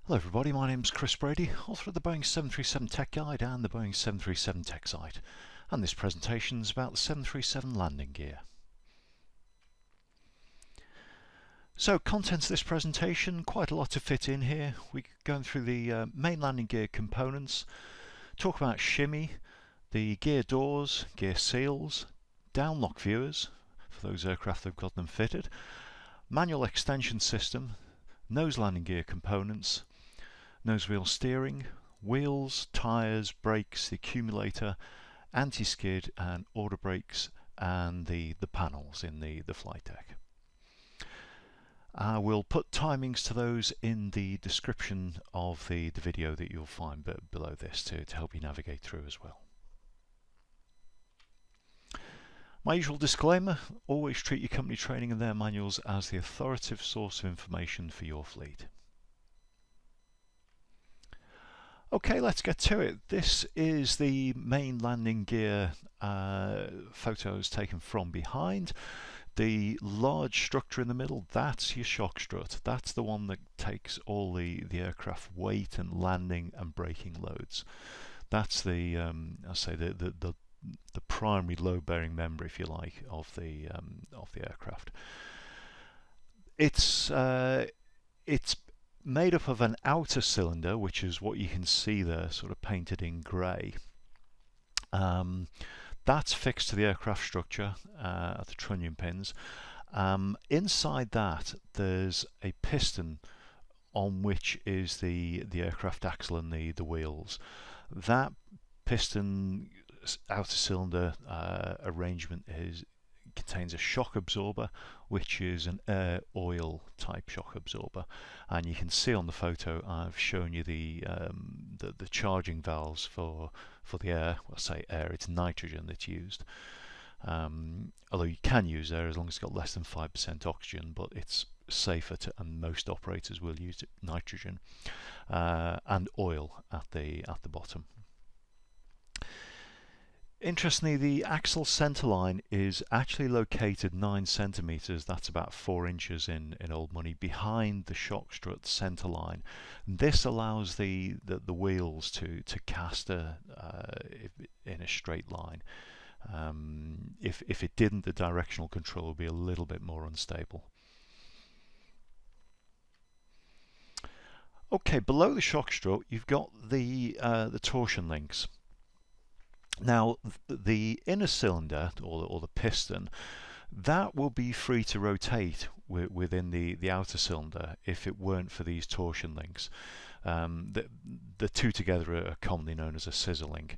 Hello everybody, my name's Chris Brady, author of the Boeing 737 Tech Guide and the Boeing 737 Tech Site, and this presentation is about the 737 landing gear. So, contents of this presentation, quite a lot to fit in here. We're going through the main landing gear components, talk about Shimmy, the gear doors, gear seals, downlock viewers, for those aircraft that have got them fitted, manual extension system, nose landing gear components, nose wheel steering, wheels, tyres, brakes, the accumulator, anti-skid and Autobrakes, and the panels in the flight deck. We'll put timings to those in the description of the video that you'll find below this to help you navigate through as well. My usual disclaimer, always treat your company training and their manuals as the authoritative source of information for your fleet. Okay, let's get to it. This is the main landing gear photos taken from behind. The large structure in the middle, that's your shock strut. That's the one that takes all the aircraft weight and landing and braking loads. That's the the primary load-bearing member, if you like, of the aircraft. It's made up of an outer cylinder, which is what you can see there, sort of painted in grey. That's fixed to the aircraft structure at the trunnion pins. Inside that, there's a piston on which is the aircraft axle and the wheels. That piston outer cylinder arrangement contains a shock absorber, which is an air oil type shock absorber, and you can see on the photo I've shown you the charging valves for the air. Well, I say air, it's nitrogen that's used, although you can use air as long as it's got less than 5% oxygen, but it's safer and most operators will use nitrogen, and oil at the bottom. Interestingly, the axle centerline is actually located 9 centimeters, that's about 4 inches in old money, behind the shock strut centerline. This allows the wheels to cast in a straight line. If it didn't, the directional control would be a little bit more unstable. Okay, below the shock strut, you've got the torsion links. Now, the inner cylinder, or the piston, that will be free to rotate within the outer cylinder if it weren't for these torsion links. The two together are commonly known as a scissor link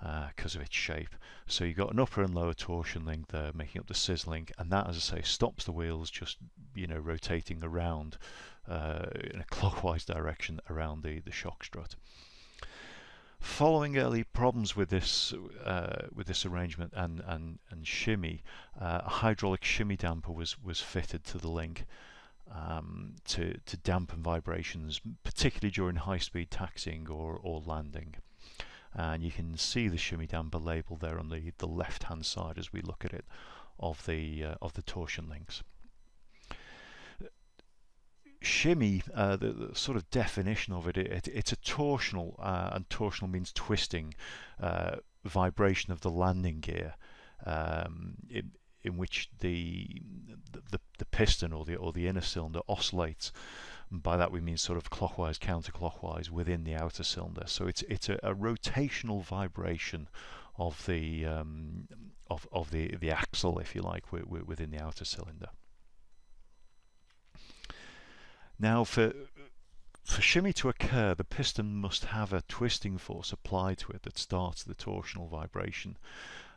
because of its shape. So you've got an upper and lower torsion link there making up the scissor link, and that, as I say, stops the wheels just rotating around in a clockwise direction around the shock strut. Following early problems with this arrangement and Shimmy, a hydraulic shimmy damper was fitted to the link to dampen vibrations, particularly during high-speed taxiing or landing. And you can see the shimmy damper label there on the left-hand side as we look at it of the torsion links. Shimmy, the sort of definition of it's a torsional, and torsional means twisting, vibration of the landing gear, in which the piston or the inner cylinder oscillates. And by that we mean sort of clockwise, counterclockwise within the outer cylinder. So it's a rotational vibration of the axle, if you like, within the outer cylinder. Now, for shimmy to occur, the piston must have a twisting force applied to it that starts the torsional vibration.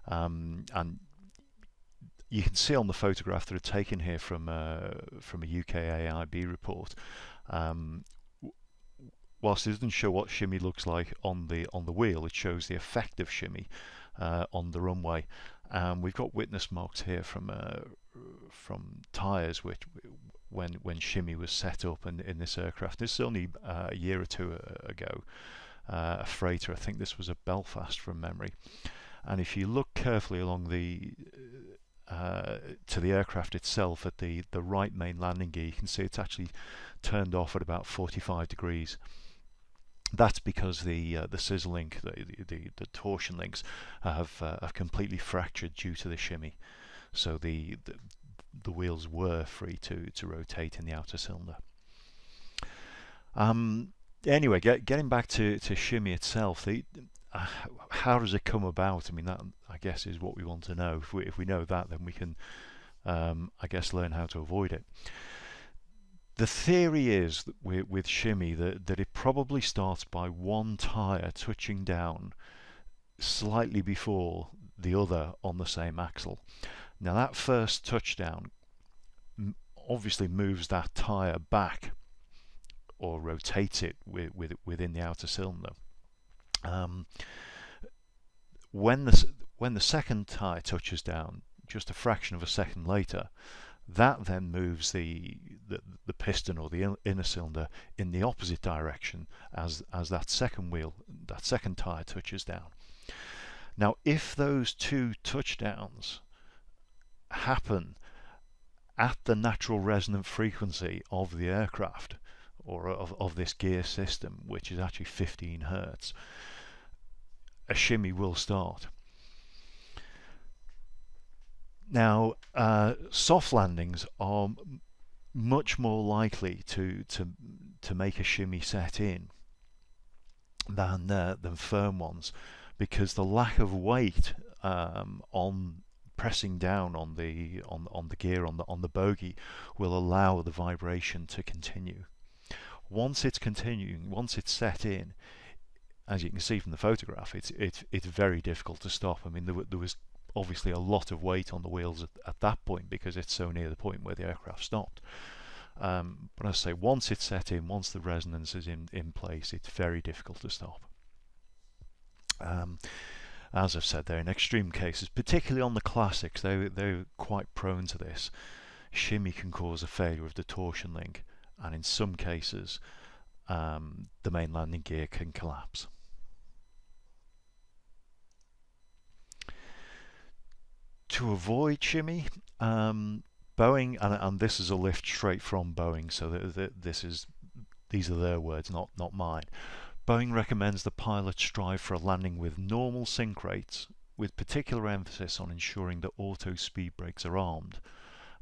And you can see on the photograph that are taken here from a UK AIB report. Whilst it doesn't show what shimmy looks like on the wheel, it shows the effect of shimmy on the runway. We've got witness marks here from tyres when shimmy was set up in this aircraft. This is only a year or two ago. A freighter, I think this was a Belfast from memory. And if you look carefully along the to the aircraft itself at the right main landing gear, you can see it's actually turned off at about 45 degrees. That's because the scissor link, the torsion links, have completely fractured due to the shimmy. So the wheels were free to rotate in the outer cylinder. Anyway, getting back to shimmy itself, how does it come about? I mean, that I guess is what we want to know. If we know that, then we can, I guess, learn how to avoid it. The theory is that with shimmy that it probably starts by one tyre touching down slightly before the other on the same axle. Now that first touchdown obviously moves that tyre back, or rotates it within the outer cylinder. When the second tyre touches down just a fraction of a second later, that then moves the piston or the inner cylinder in the opposite direction as that second tyre touches down. Now, if those two touchdowns happen at the natural resonant frequency of the aircraft, or of this gear system, which is actually 15 Hertz, a shimmy will start. Now, soft landings are much more likely to make a shimmy set in than firm ones, because the lack of weight on pressing down on the gear on the bogie will allow the vibration to continue. Once it's continuing, once it's set in, as you can see from the photograph, it's very difficult to stop. I mean, there was obviously a lot of weight on the wheels at that point, because it's so near the point where the aircraft stopped. But as I say, once it's set in, once the resonance is in place, it's very difficult to stop. As I've said there, in extreme cases, particularly on the classics, they're quite prone to this. Shimmy can cause a failure of the torsion link, and in some cases the main landing gear can collapse. To avoid shimmy, Boeing, and this is a lift straight from Boeing, so these are their words, not mine. Boeing recommends the pilots strive for a landing with normal sync rates, with particular emphasis on ensuring that auto speed brakes are armed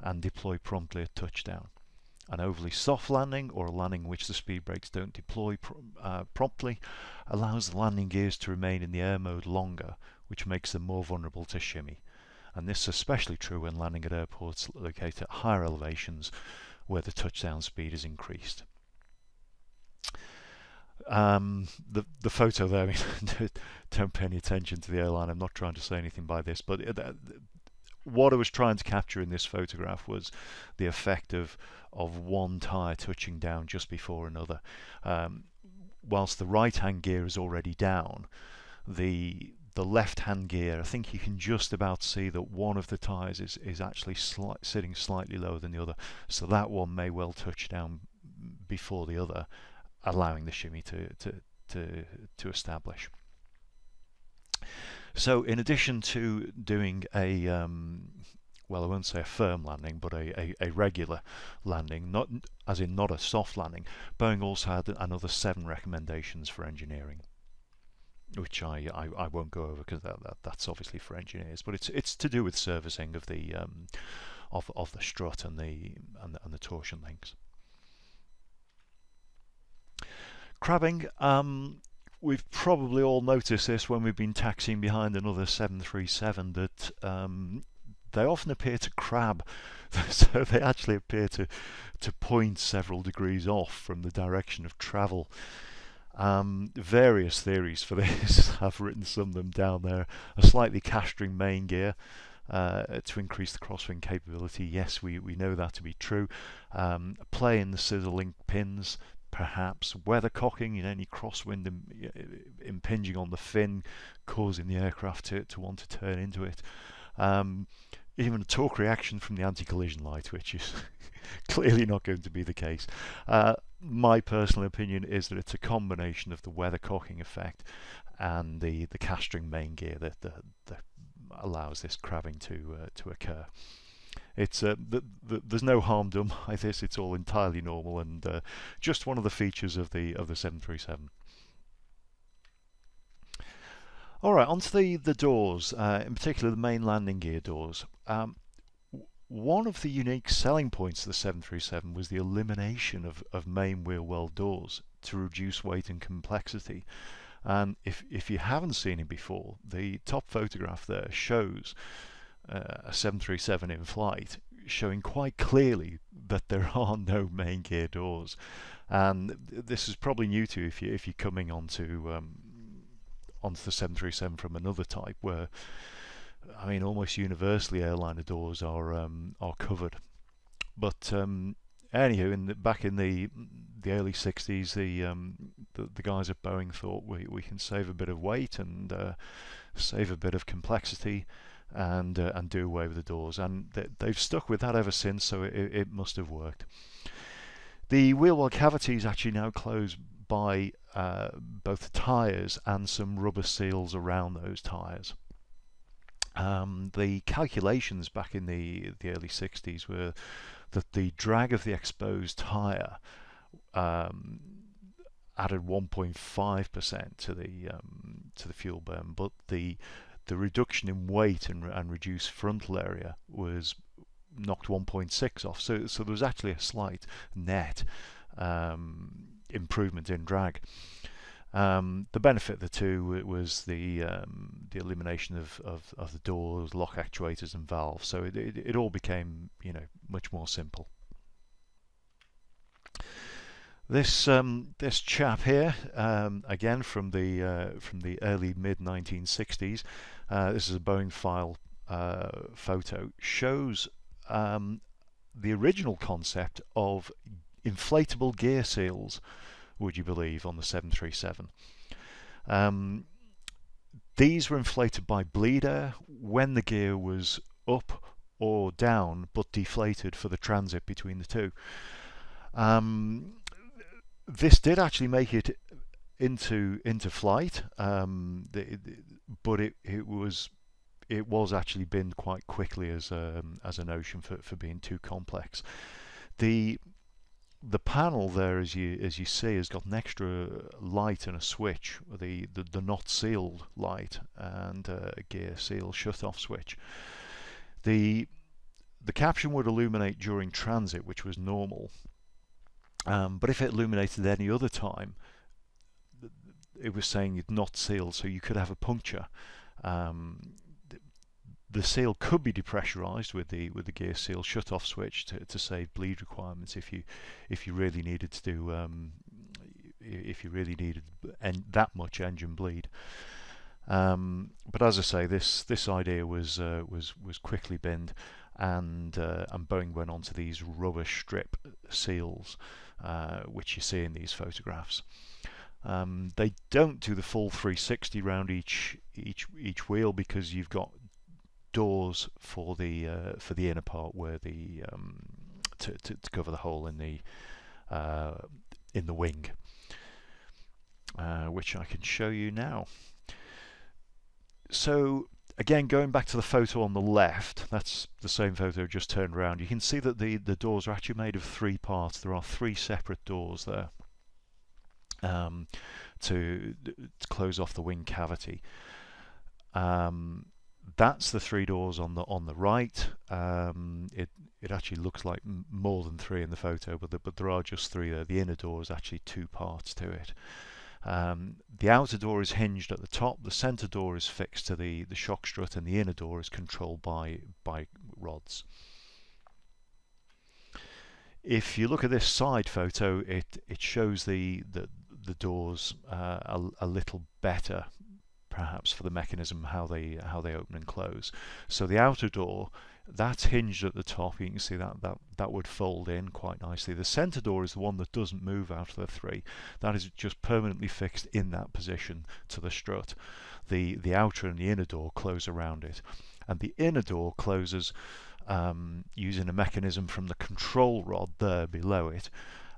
and deploy promptly at touchdown. An overly soft landing, or a landing in which the speed brakes don't deploy promptly, allows the landing gears to remain in the air mode longer, which makes them more vulnerable to shimmy. And this is especially true when landing at airports located at higher elevations, where the touchdown speed is increased. The photo there, I mean, don't pay any attention to the airline. I'm not trying to say anything by this, but what I was trying to capture in this photograph was the effect of one tyre touching down just before another. Whilst the right-hand gear is already down, the left-hand gear, I think you can just about see that one of the tyres is actually sitting slightly lower than the other, so that one may well touch down before the other, allowing the shimmy to establish. So in addition to doing a well, I won't say a firm landing, but a regular landing, not a soft landing, Boeing also had another 7 recommendations for engineering, which I won't go over, because that's obviously for engineers, but it's to do with servicing of the strut and the torsion links. Crabbing, we've probably all noticed this when we've been taxiing behind another 737, that they often appear to crab, so they actually appear to point several degrees off from the direction of travel. Various theories for this. I've written some of them down there. A slightly castering main gear to increase the crosswind capability. Yes, we know that to be true. Play in the scissor link pins, perhaps. Weathercocking, in any crosswind impinging on the fin, causing the aircraft to want to turn into it. Even a torque reaction from the anti-collision light, which is clearly not going to be the case. My personal opinion is that it's a combination of the weathercocking effect and the castering main gear, allows this crabbing to occur. It's there's no harm done by this. It's all entirely normal and just one of the features of the 737. All right, onto the doors, in particular the main landing gear doors. One of the unique selling points of the 737 was the elimination of main wheel well doors to reduce weight and complexity. And if you haven't seen it before, the top photograph there shows a 737 in flight, showing quite clearly that there are no main gear doors. And this is probably new to you if you're coming onto the 737 from another type, where I mean almost universally airliner doors are covered. But anywho, back in the early 60s, the guys at Boeing thought we can save a bit of weight and save a bit of complexity and do away with the doors, and they've stuck with that ever since. So it must have worked. The wheel well cavity is actually now closed by both the tyres and some rubber seals around those tyres. The calculations back in the early 60s were that the drag of the exposed tyre added 1.5% to the fuel burn, but the reduction in weight and reduced frontal area was knocked 1.6 off. So there was actually a slight net improvement in drag. The benefit of the two was the elimination of the doors, lock actuators, and valves. So it all became much more simple. This chap here, again from the early mid 1960s. This is a Boeing file photo. Shows the original concept of inflatable gear seals, would you believe, on the 737. These were inflated by bleed air when the gear was up or down, but deflated for the transit between the two. This did actually make it into flight, but it was actually binned quite quickly as a notion for being too complex. The panel there, as you see, has got an extra light and a switch, the not sealed light and a gear seal shut off switch. The caption would illuminate during transit, which was normal, but if it illuminated any other time, it was saying it's not sealed, so you could have a puncture. The seal could be depressurized with the gear seal shut off switch to save bleed requirements if you really needed to do that much engine bleed. But as I say, this idea was quickly binned, and Boeing went on to these rubber strip seals, which you see in these photographs. They don't do the full 360 round each wheel, because you've got doors for the inner part where to cover the hole in the wing, which I can show you now. So again, going back to the photo on the left, that's the same photo just turned around. You can see that the doors are actually made of three parts. There are three separate doors there to close off the wing cavity. That's the three doors on the right. It actually looks like more than three in the photo, but there are just three there. The inner door is actually two parts to it. The outer door is hinged at the top. The center door is fixed to the shock strut, and the inner door is controlled by rods. If you look at this side photo, it shows the doors a little better, perhaps, for the mechanism how they open and close. So the outer door, that's hinged at the top. You can see that would fold in quite nicely. The center door is the one that doesn't move out of the three. That is just permanently fixed in that position to the strut. The outer and the inner door close around it, and the inner door closes using a mechanism from the control rod there below it,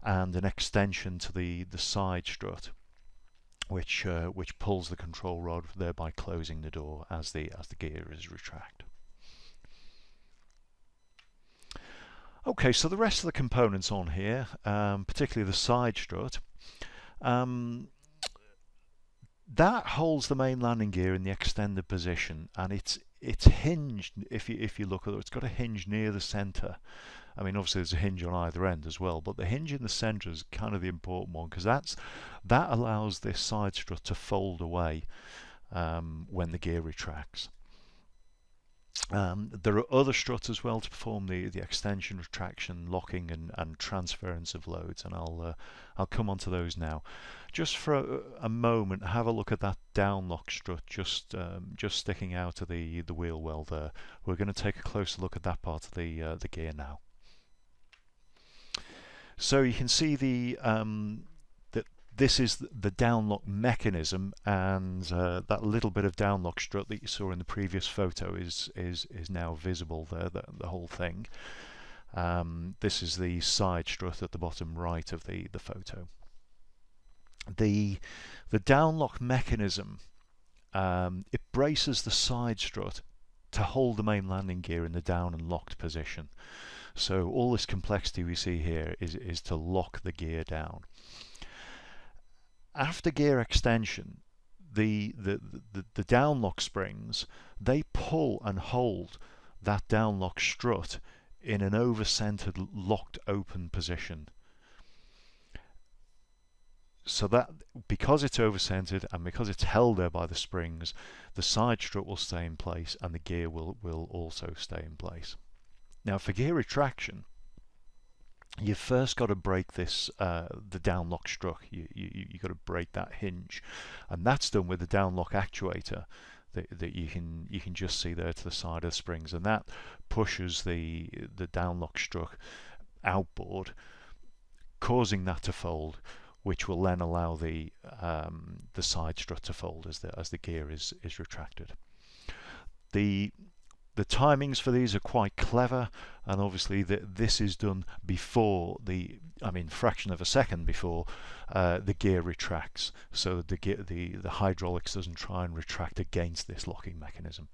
and an extension to the side strut. which pulls the control rod, thereby closing the door as the gear is retracted. Okay, so the rest of the components on here, particularly the side strut, that holds the main landing gear in the extended position, and it's hinged. If you look at it, it's got a hinge near the centre. I mean, obviously there's a hinge on either end as well, but the hinge in the centre is kind of the important one, because that allows this side strut to fold away when the gear retracts. There are other struts as well to perform the extension, retraction, locking, and transference of loads, and I'll come on to those now. Just for a moment, have a look at that downlock strut just sticking out of the wheel well there. We're going to take a closer look at that part of the gear now. So you can see this is the downlock mechanism, and that little bit of downlock strut that you saw in the previous photo is now visible there, the whole thing. This is the side strut at the bottom right of the photo. The downlock mechanism, it braces the side strut to hold the main landing gear in the down and locked position. So all this complexity we see here is to lock the gear down. After gear extension, the downlock springs, they pull and hold that downlock strut in an over-centered locked open position. So that, because it's over-centered and because it's held there by the springs, the side strut will stay in place and the gear will also stay in place. Now for gear retraction, you've first got to break this the downlock strut. You got to break that hinge, and that's done with the downlock actuator that you can just see there to the side of the springs, and that pushes the downlock strut outboard, causing that to fold, which will then allow the side strut to fold as the gear is retracted. The timings for these are quite clever, and obviously this is done before fraction of a second before the gear retracts, so the hydraulics doesn't try and retract against this locking mechanism.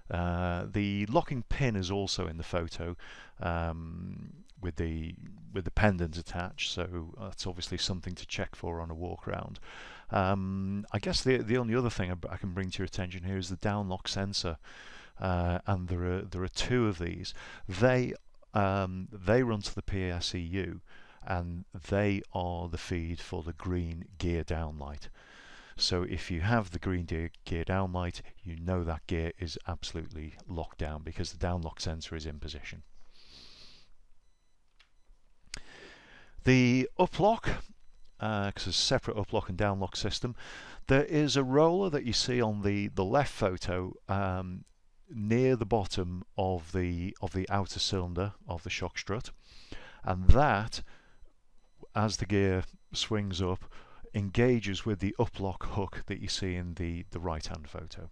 The locking pin is also in the photo with the pendant attached, so that's obviously something to check for on a walk around. I guess the only other thing I can bring to your attention here is the downlock sensor, and there are two of these. They run to the PSEU, and they are the feed for the green gear down light. So if you have the green gear down light, you know that gear is absolutely locked down because the downlock sensor is in position. The uplock, because it's a separate uplock and downlock system, there is a roller that you see on the left photo near the bottom of the outer cylinder of the shock strut, and that, as the gear swings up, engages with the uplock hook that you see in the right hand photo.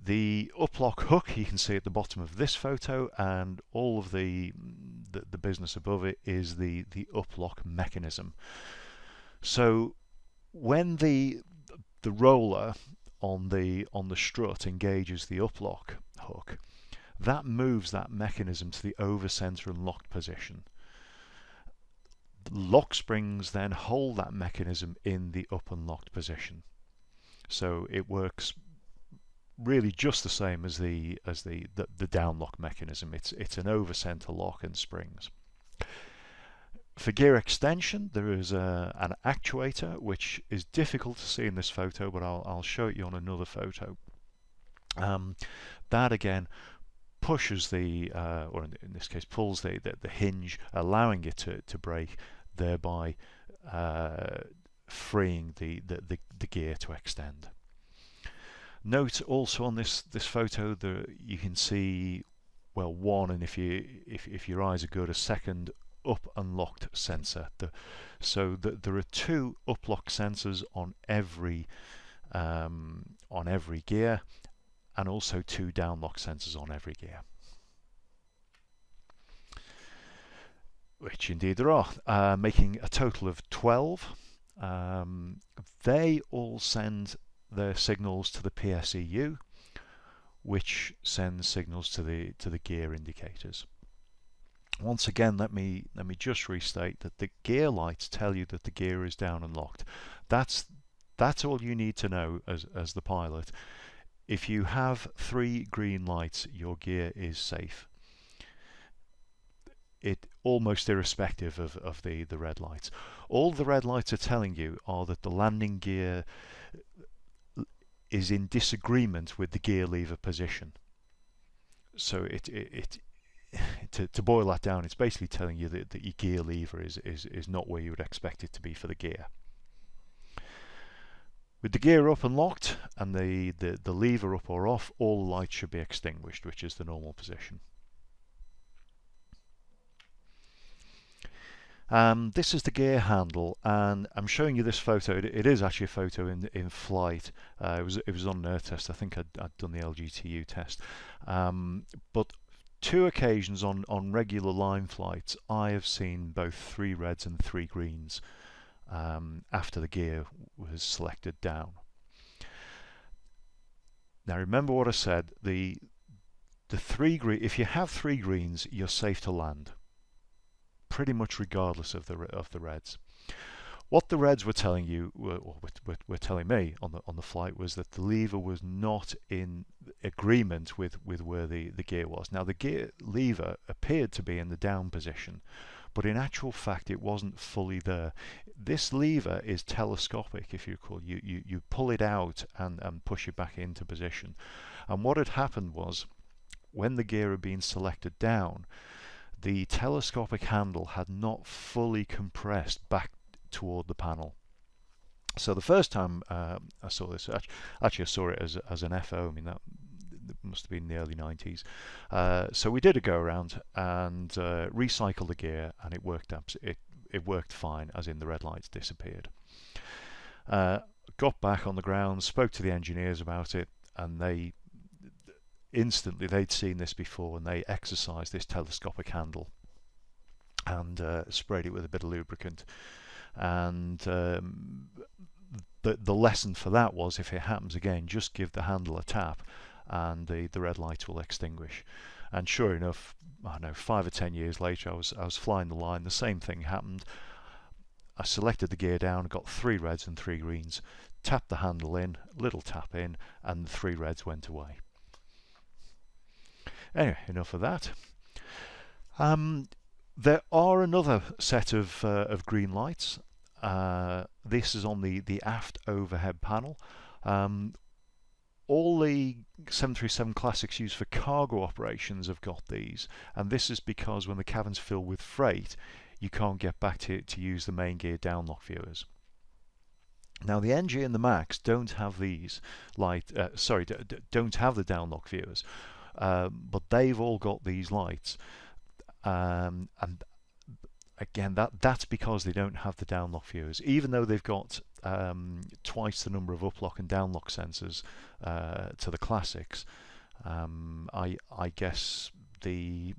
The uplock hook you can see at the bottom of this photo, and all of the business above it is the uplock mechanism. So when the roller on the strut engages the uplock hook, that moves that mechanism to the over center and locked position. The lock springs then hold that mechanism in the up and locked position. So it works really just the same as the downlock mechanism. It's an over center lock and springs. For gear extension, there is an actuator which is difficult to see in this photo, but I'll show it you on another photo. That again pushes or in this case pulls the hinge, allowing it to break, thereby freeing the gear to extend. Note also on this photo that you can see, well, one, and if your eyes are good, a second up and locked sensor. So there are two uplock sensors on every gear, and also two downlock sensors on every gear. which indeed there are, making a total of 12. They all send their signals to the PSEU, which sends signals to the gear indicators. Once again, let me just restate that the gear lights tell you that the gear is down and locked. That's all you need to know as the pilot. If you have 3 green lights, your gear is safe. It almost irrespective of the red lights. All the red lights are telling you are that the landing gear is in disagreement with the gear lever position. So to boil that down, it's basically telling you that your gear lever is not where you would expect it to be for the gear. With the gear up and locked and the lever up or off, all the lights should be extinguished, which is the normal position. This is the gear handle, and I'm showing you this photo. It is actually a photo in flight. It was on an air test. I think I'd done the LGTU test, but 2 occasions on regular line flights, I have seen both 3 reds and 3 greens after the gear was selected down. Now remember what I said. The 3 green. If you have 3 greens, you're safe to land, pretty much regardless of the reds. What the reds were telling you, were telling me on the flight, was that the lever was not in agreement with where the gear was. Now the gear lever appeared to be in the down position, but in actual fact it wasn't fully there. This lever is telescopic, if you recall. You pull it out and push it back into position. And what had happened was, when the gear had been selected down, the telescopic handle had not fully compressed back toward the panel. So the first time I saw this, actually I saw it as an FO. I mean, that must have been in the early 90s. So we did a go around and recycled the gear, and it worked it worked fine, as in the red lights disappeared. Got back on the ground, spoke to the engineers about it, and they instantly, they'd seen this before, and they exercised this telescopic handle and sprayed it with a bit of lubricant. And the lesson for that was, if it happens again, just give the handle a tap and the red lights will extinguish. And sure enough, I don't know, 5 or 10 years later, I was flying the line, the same thing happened. I selected the gear down, got 3 reds and 3 greens, tapped the handle in, little tap in, and the 3 reds went away. Anyway, enough of that. There are another set of green lights. This is on the aft overhead panel. All the 737 Classics used for cargo operations have got these, and this is because when the cabin's filled with freight, you can't get back to use the main gear downlock viewers. Now the NG and the Max don't have these don't have the downlock viewers, but they've all got these lights, and again, that's because they don't have the downlock viewers, even though they've got twice the number of uplock and downlock sensors to the Classics. I guess the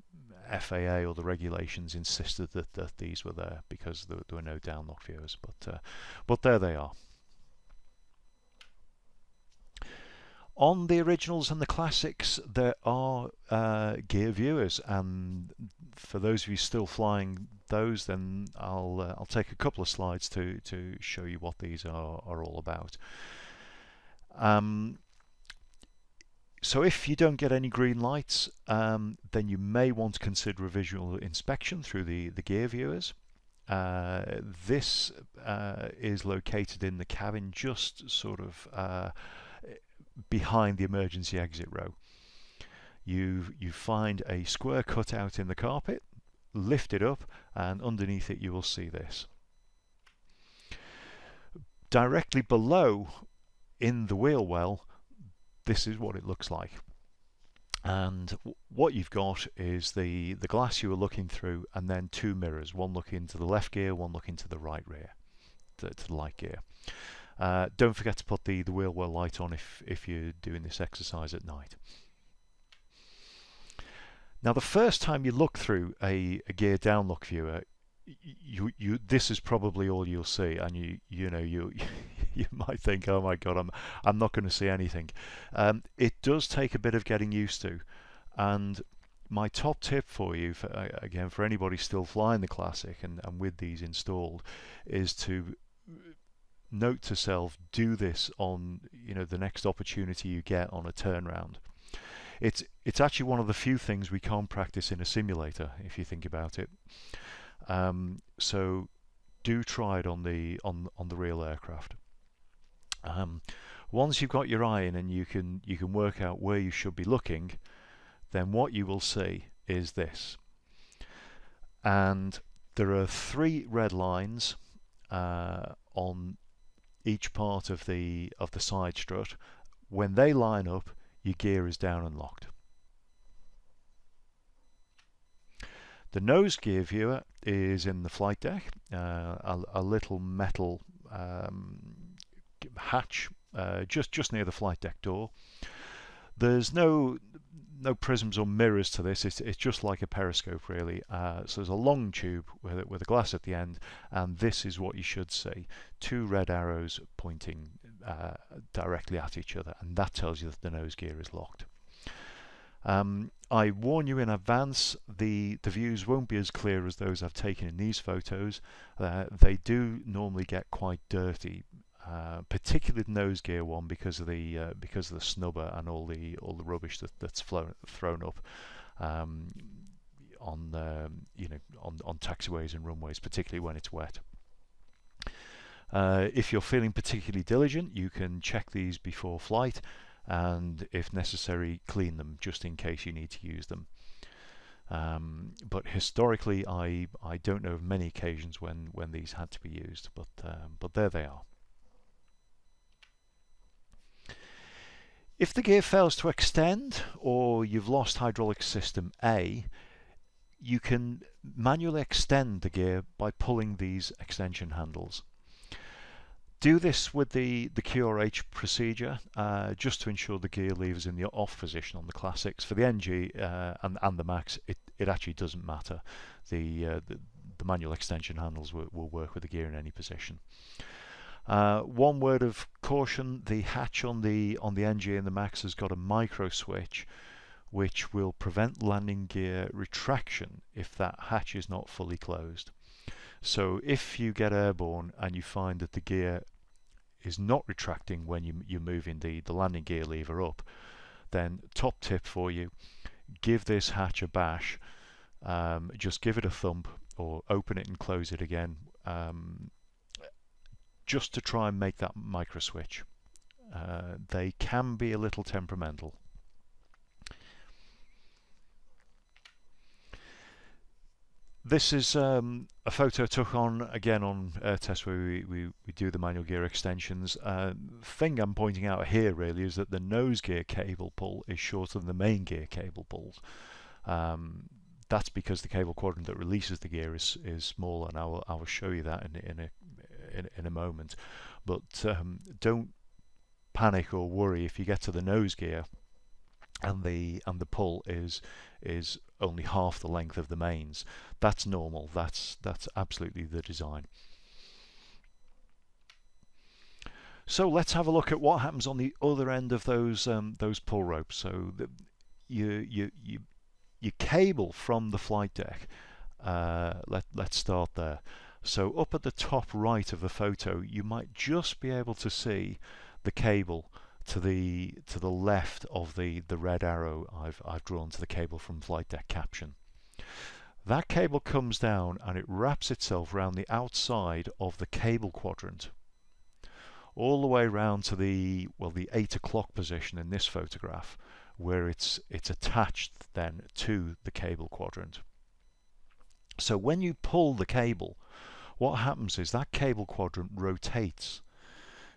FAA or the regulations insisted that these were there because there were no downlock viewers, but there they are. On the originals and the Classics, there are gear viewers, and for those of you still flying those, then I'll take a couple of slides to show you what these are all about. So if you don't get any green lights, then you may want to consider a visual inspection through the gear viewers. This is located in the cabin, just sort of behind the emergency exit row. You find a square cutout in the carpet, lift it up, and underneath it you will see this. Directly below, in the wheel well, this is what it looks like. And what you've got is the glass you were looking through, and then 2 mirrors, one looking to the left gear, one looking to the right rear, to the light gear. Don't forget to put the wheel well light on if you're doing this exercise at night. Now, the first time you look through a gear downlock viewer, this is probably all you'll see, and you you might think, oh my god, I'm not going to see anything. It does take a bit of getting used to, and my top tip for you, again, for anybody still flying the Classic and with these installed, is to note to self, do this on the next opportunity you get on a turnaround. It's actually one of the few things we can't practice in a simulator, if you think about it. So do try it on the real aircraft. Once you've got your eye in and you can work out where you should be looking, then what you will see is this. And there are 3 red lines on each part of the side strut. When they line up, your gear is down and locked. The nose gear viewer is in the flight deck, a little metal hatch just near the flight deck door. There's no prisms or mirrors to this. It's just like a periscope, really. So there's a long tube with a glass at the end, and this is what you should see: 2 red arrows pointing directly at each other, and that tells you that the nose gear is locked. I warn you in advance, the views won't be as clear as those I've taken in these photos. They do normally get quite dirty, particularly the nose gear one, because of the snubber and all the rubbish that's thrown up on taxiways and runways, particularly when it's wet. If you're feeling particularly diligent, you can check these before flight, and if necessary, clean them just in case you need to use them. But historically, I don't know of many occasions when these had to be used, but there they are. If the gear fails to extend, or you've lost hydraulic system A, you can manually extend the gear by pulling these extension handles. Do this with the QRH procedure, just to ensure the gear lever is in the off position on the Classics. For the NG and the Max, it actually doesn't matter. The manual extension handles will work with the gear in any position. One word of caution: the hatch on the NG and the Max has got a micro switch, which will prevent landing gear retraction if that hatch is not fully closed. So if you get airborne and you find that the gear is not retracting when you're moving the landing gear lever up, then top tip for you: give this hatch a bash. Just give it a thump, or open it and close it again, just to try and make that micro switch. They can be a little temperamental. This is a photo took on air test where we do the manual gear extensions. Thing I'm pointing out here really is that the nose gear cable pull is shorter than the main gear cable pulls. That's because the cable quadrant that releases the gear is smaller, and I will show you that in a moment. But don't panic or worry if you get to the nose gear and the pull is only half the length of the mains. That's normal. That's absolutely the design. So let's have a look at what happens on the other end of those pull ropes. So you cable from the flight deck. Let's start there. So up at the top right of the photo, you might just be able to see the cable to the left of the red arrow I've drawn to the cable from flight deck caption. That cable comes down and it wraps itself around the outside of the cable quadrant, all the way around to the 8 o'clock position in this photograph, where it's attached then to the cable quadrant. So when you pull the cable, what happens is that cable quadrant rotates.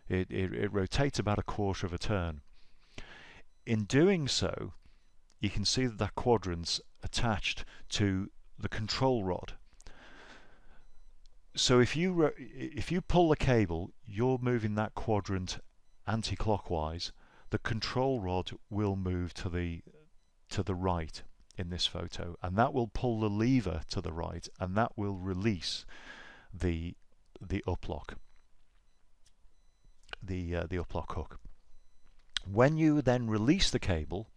It rotates about a quarter of a turn. In doing so, you can see that quadrant's attached to the control rod. So if you pull the cable, you're moving that quadrant anti-clockwise. The control rod will move to the right. in this photo, and that will pull the lever to the right, and that will release the uplock, the uplock hook. When you then release the cable,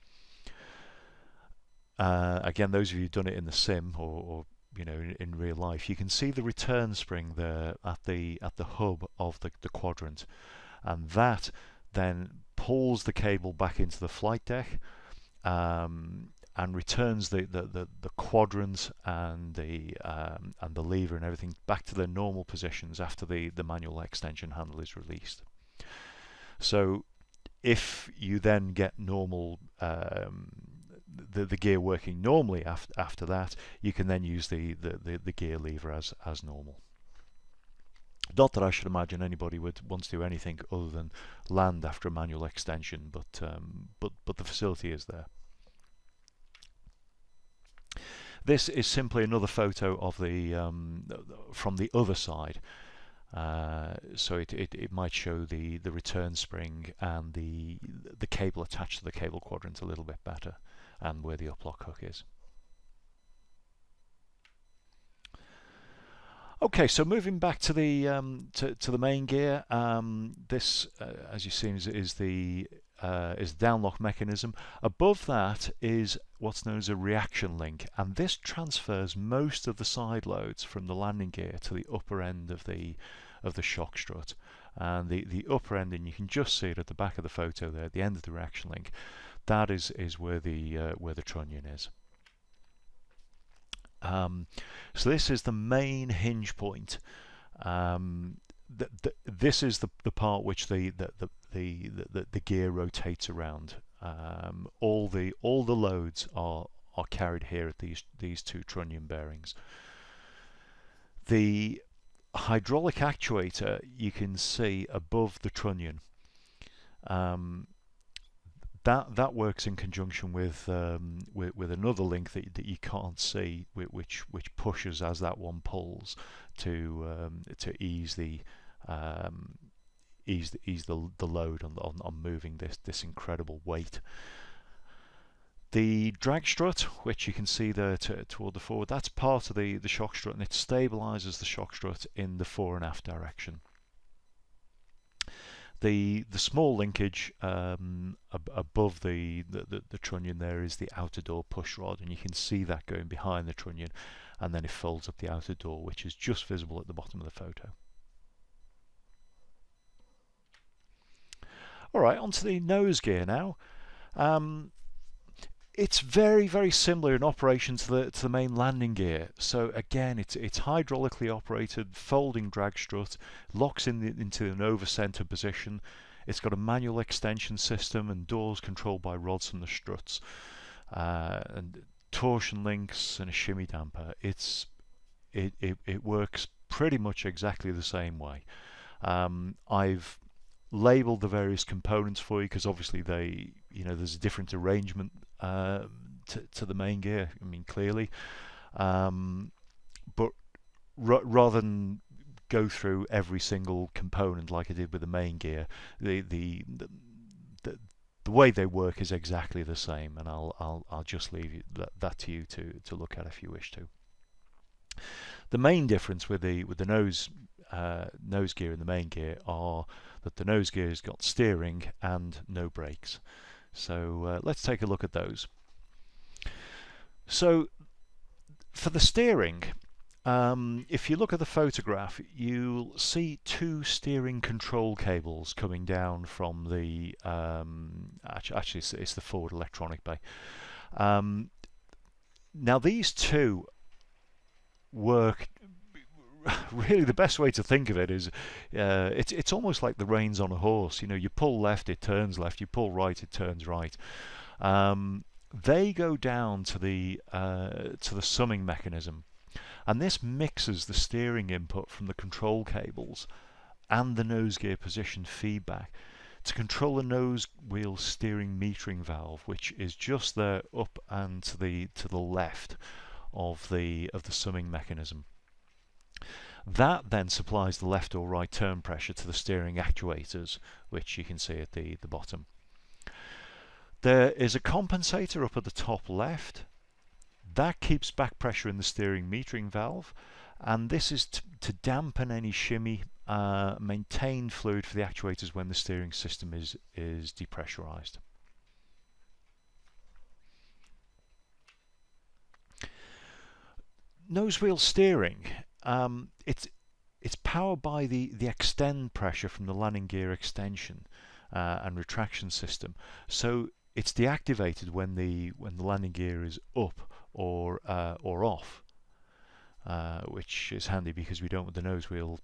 again, those of you who've done it in the sim or you know in real life, you can see the return spring there at the hub of the quadrant, and that then pulls the cable back into the flight deck, and returns the quadrant and the lever and everything back to their normal positions after the manual extension handle is released. So if you then get normal the gear working normally after that, you can then use the gear lever as normal. Not that I should imagine anybody would want to do anything other than land after a manual extension, but the facility is there. This is simply another photo of the from the other side. So it might show the return spring and the cable attached to the cable quadrant a little bit better, and where the uplock hook is. Okay, so moving back to the to the main gear, this as you've seen is the downlock mechanism. Above that is what's known as a reaction link, and this transfers most of the side loads from the landing gear to the upper end of the shock strut. And the upper end, and you can just see it at the back of the photo there, at the end of the reaction link, that is where the trunnion is. So this is the main hinge point. This is the part which the gear rotates around. All the loads are carried here at these two trunnion bearings. The hydraulic actuator you can see above the trunnion. That works in conjunction with another link that you can't see, which pushes as that one pulls to ease the load on moving this incredible weight. The drag strut, which you can see there toward the forward, that's part of the shock strut, and it stabilizes the shock strut in the fore and aft direction. The small linkage above the trunnion there is the outer door push rod, and you can see that going behind the trunnion, and then it folds up the outer door, which is just visible at the bottom of the photo. Alright, onto the nose gear now. It's very, very similar in operation to the main landing gear. So again, it's hydraulically operated, folding drag strut, locks into an over-center position. It's got a manual extension system and doors controlled by rods from the struts, and torsion links and a shimmy damper. It works pretty much exactly the same way. I've labeled the various components for you because obviously there's a different arrangement to the main gear. I mean, clearly, but rather than go through every single component like I did with the main gear, the way they work is exactly the same, and I'll just leave that to you to look at if you wish to. The main difference with the nose gear and the main gear are that the nose gear has got steering and no brakes. So let's take a look at those. So for the steering, if you look at the photograph, you'll see two steering control cables coming down from the actually it's the forward electronic bay. Now these two work. Really, the best way to think of it is it's almost like the reins on a horse. You know, you pull left, it turns left. You pull right, it turns right. They go down to the summing mechanism, and this mixes the steering input from the control cables and the nose gear position feedback to control the nose wheel steering metering valve, which is just there up and to the left of the summing mechanism. That then supplies the left or right turn pressure to the steering actuators, which you can see at the bottom. There is a compensator up at the top left, That keeps back pressure in the steering metering valve, and this is to dampen any shimmy, maintain fluid for the actuators when the steering system is depressurized. Nose wheel steering, it's powered by the extend pressure from the landing gear extension and retraction system. So it's deactivated when the landing gear is up or off, which is handy because we don't want the nose wheel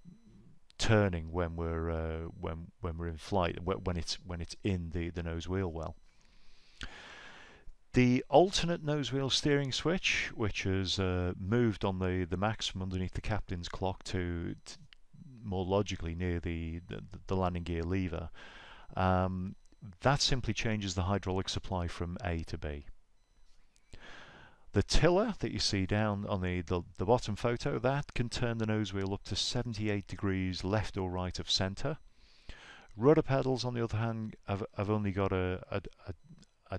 turning when we're in flight, when it's in the nose wheel well. The alternate nose wheel steering switch, which has moved on the Max from underneath the captain's clock to more logically near the landing gear lever, that simply changes the hydraulic supply from A to B. The tiller that you see down on the bottom photo, that can turn the nose wheel up to 78 degrees left or right of centre. Rudder pedals, on the other hand, have only got a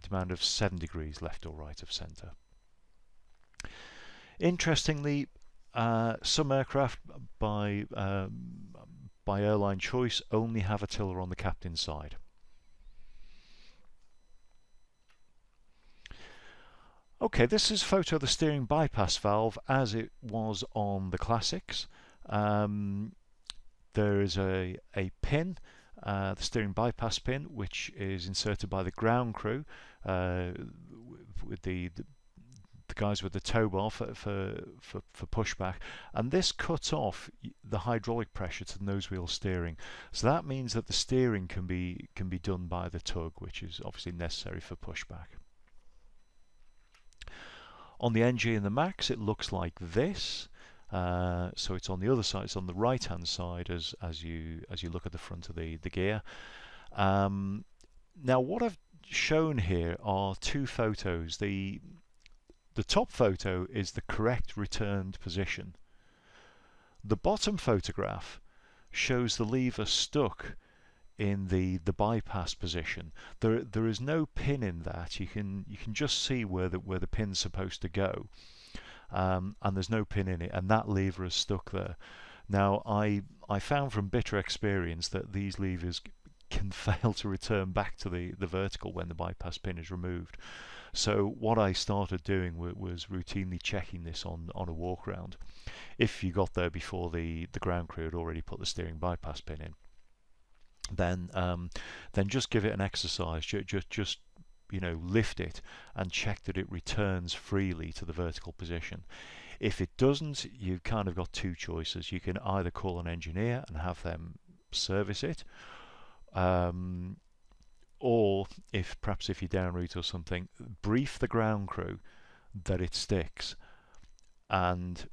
demand of 7 degrees left or right of centre. Interestingly, some aircraft by airline choice only have a tiller on the captain's side. Okay, this is a photo of the steering bypass valve as it was on the Classics. There is a pin, the steering bypass pin, which is inserted by the ground crew with the guys with the tow bar for pushback, and this cuts off the hydraulic pressure to the nose wheel steering. So that means that the steering can be done by the tug, which is obviously necessary for pushback. On the NG and the Max, it looks like this. So it's on the other side, it's on the right hand side as you look at the front of the gear. Now what I've shown here are two photos. The top photo is the correct returned position. The bottom photograph shows the lever stuck in the bypass position. There is no pin in that. You can just see where the pin's supposed to go. And there's no pin in it, and that lever is stuck there. Now I found from bitter experience that these levers can fail to return back to the vertical when the bypass pin is removed. So what I started doing was routinely checking this on a walk round. If you got there before the ground crew had already put the steering bypass pin in, then just give it an exercise. Just lift it and check that it returns freely to the vertical position. If it doesn't, you've kind of got two choices. You can either call an engineer and have them service it, or perhaps if you're down route or something, brief the ground crew that it sticks, and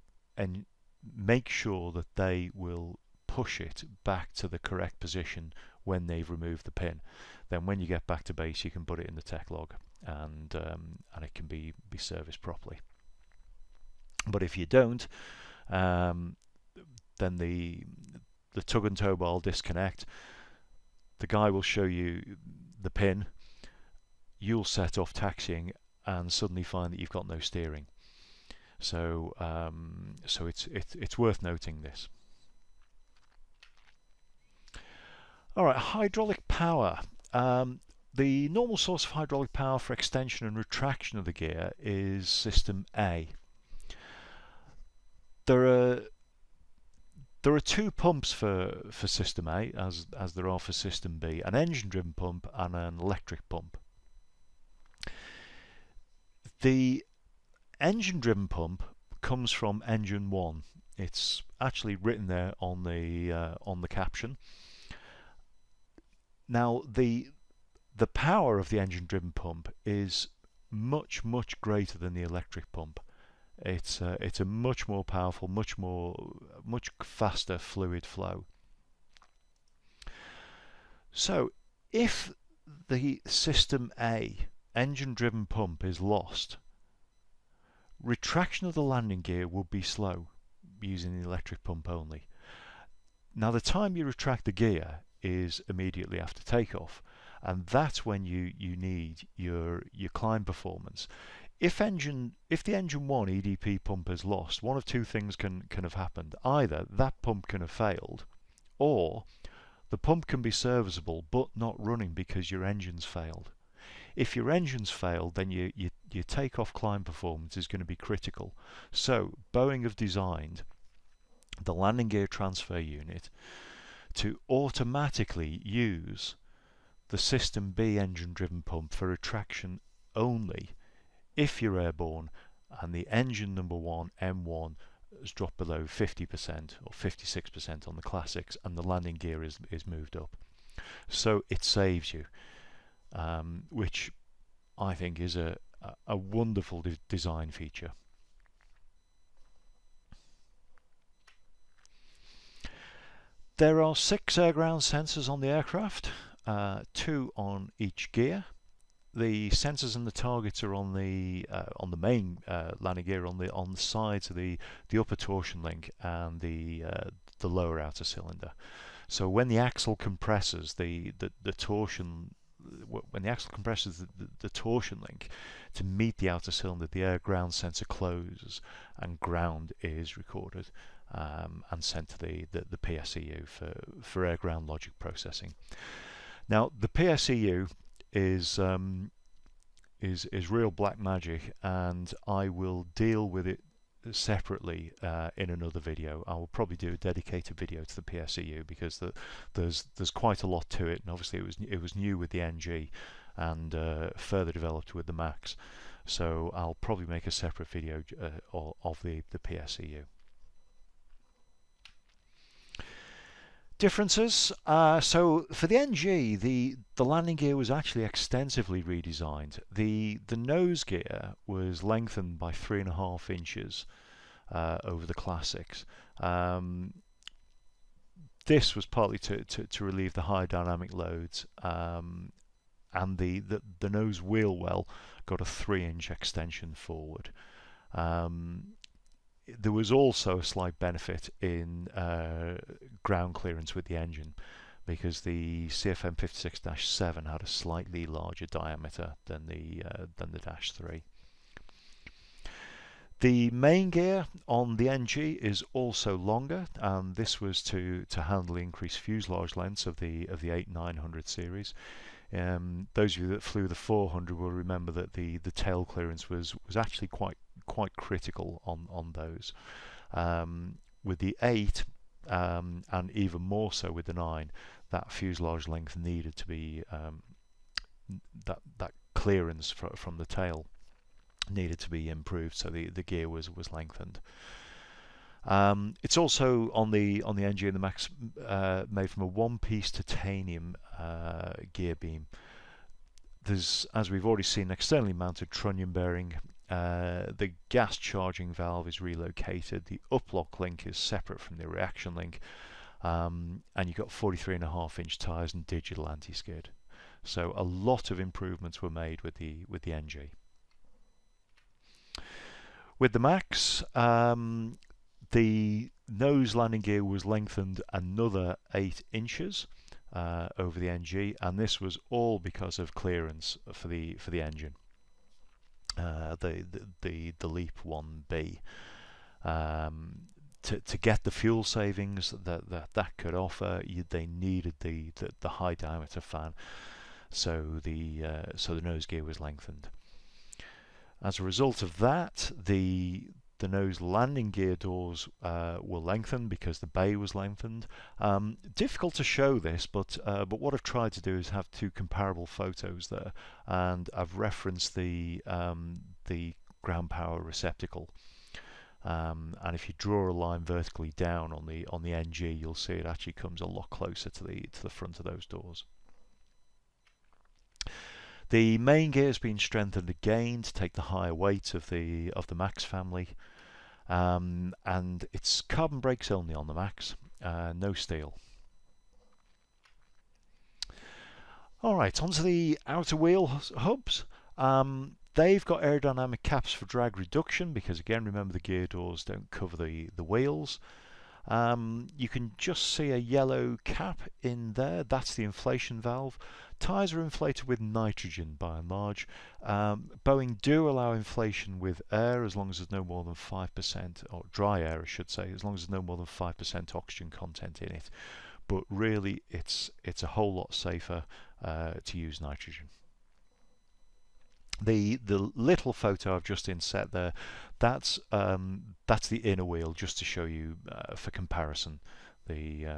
make sure that they will push it back to the correct position when they've removed the pin. Then when you get back to base, you can put it in the tech log, and it can be serviced properly. But if you don't, then the tug and tow bar will disconnect. The guy will show you the pin. You'll set off taxiing and suddenly find that you've got no steering. So it's worth noting this. All right, hydraulic power. The normal source of hydraulic power for extension and retraction of the gear is system A. There are two pumps for system A, as there are for system B: an engine-driven pump and an electric pump. The engine-driven pump comes from engine 1. It's actually written there on the caption. Now the power of the engine-driven pump is much greater than the electric pump. It's a much more powerful, much faster fluid flow. So if the system A engine-driven pump is lost, retraction of the landing gear will be slow using the electric pump only. Now the time you retract the gear is immediately after takeoff, and that's when you need your climb performance. if the engine 1 EDP pump is lost, one of two things can have happened. Either that pump can have failed, or the pump can be serviceable but not running because your engine's failed. If your engine's failed, then your takeoff climb performance is going to be critical. So Boeing have designed the landing gear transfer unit to automatically use the System B engine driven pump for retraction only if you're airborne and the engine number 1, M1, has dropped below 50% or 56% on the classics and the landing gear is moved up. So it saves you, which I think is a wonderful design feature. There are 6 air-ground sensors on the aircraft, 2 on each gear. The sensors and the targets are on the main landing gear on the sides of the upper torsion link and the lower outer cylinder. So when the axle compresses the torsion, when the axle compresses the torsion link to meet the outer cylinder, the air ground sensor closes and ground is recorded and sent to the PSEU for air ground logic processing. Now the PSEU is real black magic, and I will deal with it separately in another video. I will probably do a dedicated video to the PSEU because there's quite a lot to it, and obviously it was new with the NG and further developed with the Max. So I'll probably make a separate video of the PSEU. Differences. So for the NG, the landing gear was actually extensively redesigned. The nose gear was lengthened by 3.5 inches over the classics. This was partly to relieve the high dynamic loads, and the nose wheel well got a 3-inch extension forward. There was also a slight benefit in ground clearance with the engine, because the CFM 56-7 had a slightly larger diameter than the Dash 3. The main gear on the NG is also longer, and this was to handle the increased fuselage lengths of the 8-900 series. Those of you that flew the 400 will remember that the tail clearance was actually quite critical on those. With the 8 and even more so with the 9, that fuselage length needed to be that clearance from the tail needed to be improved, so the gear was lengthened. It's also on the NG and the Max made from a one-piece titanium gear beam. There's, as we've already seen, externally mounted trunnion bearing. The gas charging valve is relocated. The uplock link is separate from the reaction link, and you've got 43.5-inch tyres and digital anti-skid. So a lot of improvements were made with the NG. With the Max, the nose landing gear was lengthened another 8 inches over the NG, and this was all because of clearance for the engine. The Leap 1B, to get the fuel savings that could offer, they needed the high diameter fan, so the nose gear was lengthened. As a result of that, the nose landing gear doors were lengthened because the bay was lengthened. Difficult to show this, but what I've tried to do is have 2 comparable photos there, and I've referenced the ground power receptacle. And if you draw a line vertically down on the NG, you'll see it actually comes a lot closer to the front of those doors. The main gear has been strengthened again to take the higher weight of the Max family, and it's carbon brakes only on the Max, no steel. Alright, onto the outer wheel hubs. They've got aerodynamic caps for drag reduction because, again, remember the gear doors don't cover the wheels. You can just see a yellow cap in there. That's the inflation valve. Tyres are inflated with nitrogen by and large. Boeing do allow inflation with air as long as there's no more than 5%, or dry air I should say, as long as there's no more than 5% oxygen content in it. But really it's a whole lot safer to use nitrogen. The little photo I've just inset there, that's the inner wheel, just to show you for comparison the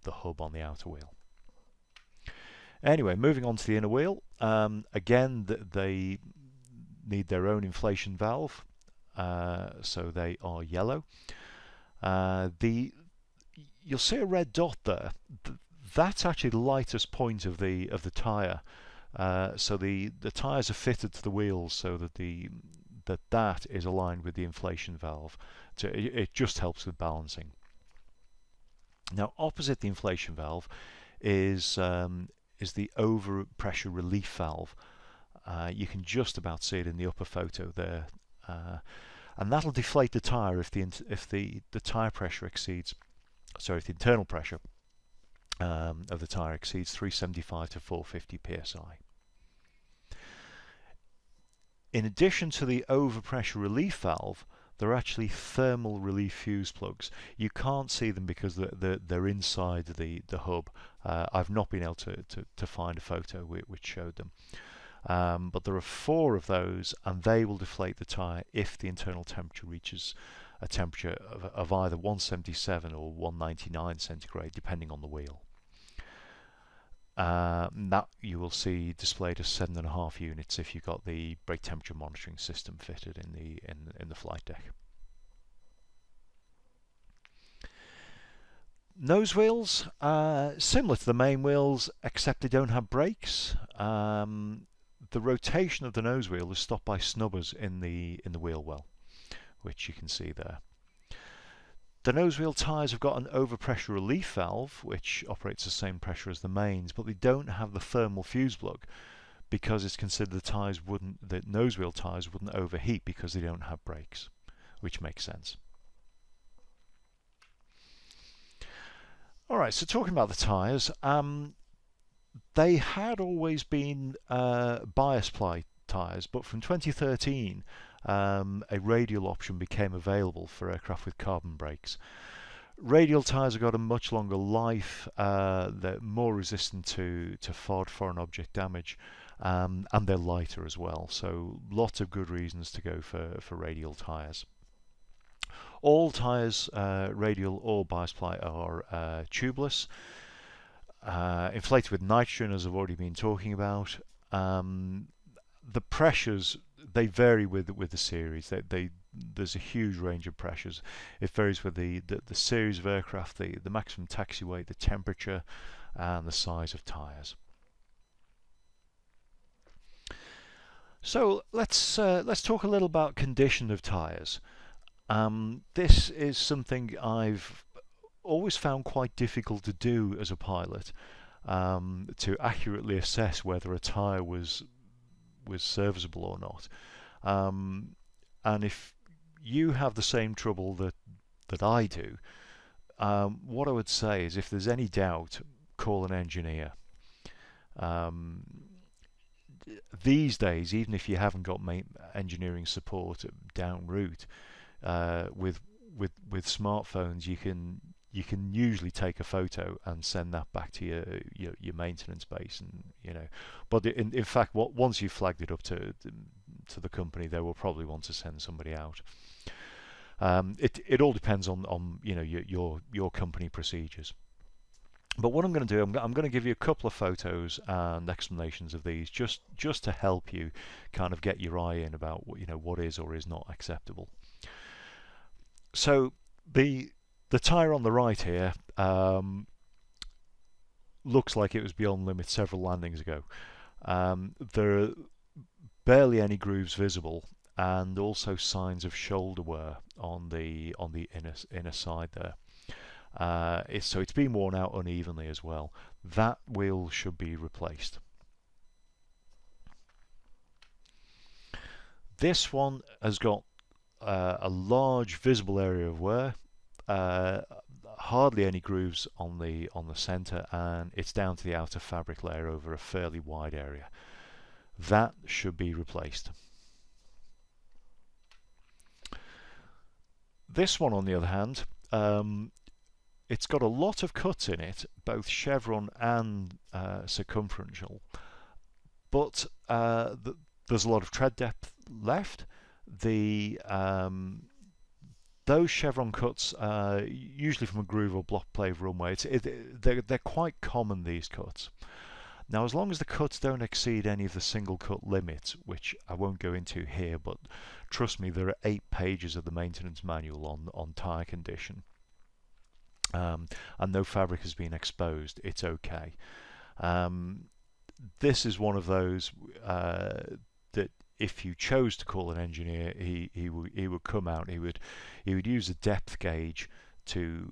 hub on the outer wheel. Anyway, moving on to the inner wheel. Again, they need their own inflation valve, so they are yellow. You'll see a red dot there. That's actually the lightest point of the tyre. So the tyres are fitted to the wheels so that that is aligned with the inflation valve. So it just helps with balancing. Now, opposite the inflation valve is the overpressure relief valve. You can just about see it in the upper photo there, and that'll deflate the tyre if the tyre pressure exceeds, sorry, if the internal pressure of the tyre exceeds 375 to 450 psi. In addition to the overpressure relief valve, they're actually thermal relief fuse plugs. You can't see them because they're inside the hub. I've not been able to find a photo which showed them. But there are 4 of those, and they will deflate the tyre if the internal temperature reaches a temperature of either 177 or 199 centigrade, depending on the wheel. That you will see displayed as 7.5 units if you've got the brake temperature monitoring system fitted in the flight deck. Nose wheels, similar to the main wheels, except they don't have brakes. The rotation of the nose wheel is stopped by snubbers in the wheel well, which you can see there. The nose wheel tyres have got an overpressure relief valve, which operates the same pressure as the mains, but they don't have the thermal fuse plug because it's considered the nose wheel tyres wouldn't overheat because they don't have brakes, which makes sense. Alright, so talking about the tyres, they had always been bias ply tyres, but from 2013 a radial option became available for aircraft with carbon brakes. Radial tyres have got a much longer life, they're more resistant to foreign object damage, and they're lighter as well, so lots of good reasons to go for radial tyres. All tyres, radial or bias ply, are tubeless, inflated with nitrogen, as I've already been talking about. The pressures, they vary with the series. There's a huge range of pressures. It varies with the series of aircraft, the maximum taxi weight, the temperature, and the size of tyres. So let's talk a little about condition of tyres. This is something I've always found quite difficult to do as a pilot, to accurately assess whether a tyre was serviceable or not. And if you have the same trouble that I do, what I would say is, if there's any doubt, call an engineer. These days, even if you haven't got engineering support down route, with smartphones, you can usually take a photo and send that back to your maintenance base, and but in fact, once you've flagged it up to the company, they will probably want to send somebody out. It all depends on your company procedures. But what I'm going to do, I'm going to give you a couple of photos and explanations of these, just to help you kind of get your eye in about what is or is not acceptable. So the tyre on the right here looks like it was beyond limit several landings ago. There are barely any grooves visible, and also signs of shoulder wear on the inner side there. So it's been worn out unevenly as well. That wheel should be replaced. This one has got a large visible area of wear. hardly any grooves on the center, and it's down to the outer fabric layer over a fairly wide area. That should be replaced. This one, on the other hand, it's got a lot of cuts in it, both chevron and circumferential, but there's a lot of tread depth left. Those chevron cuts, usually from a groove or block pave runway, they're quite common, these cuts. Now, as long as the cuts don't exceed any of the single cut limits, which I won't go into here, but trust me, there are 8 pages of the maintenance manual on tyre condition, and no fabric has been exposed, it's okay. This is one of those that if you chose to call an engineer, he would come out, he would use a depth gauge to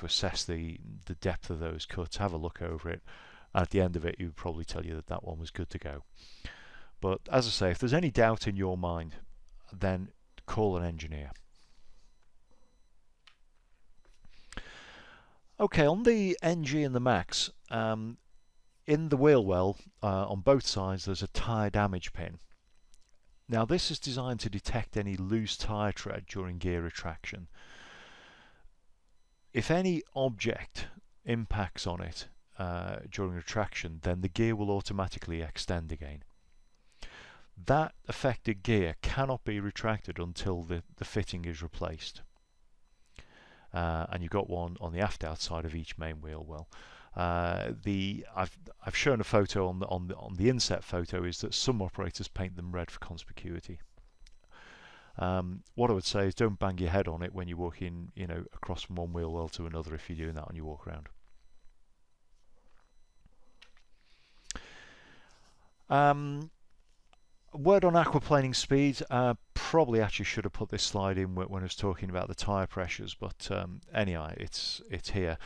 assess the depth of those cuts, have a look over it. At the end of it, he would probably tell you that that one was good to go. But as I say, if there's any doubt in your mind, then call an engineer. Okay, on the NG and the Max, in the wheel well, on both sides, there's a tyre damage pin. Now, this is designed to detect any loose tyre tread during gear retraction. If any object impacts on it during retraction, then the gear will automatically extend again. That affected gear cannot be retracted until the fitting is replaced. And you've got one on the aft outside of each main wheel well. I've shown a photo on the inset photo, is that some operators paint them red for conspicuity. What I would say is don't bang your head on it when you're walking, across from one wheel well to another if you're doing that on your walk around. Word on aquaplaning speed. Probably actually should have put this slide in when I was talking about the tyre pressures, but anyway, it's here.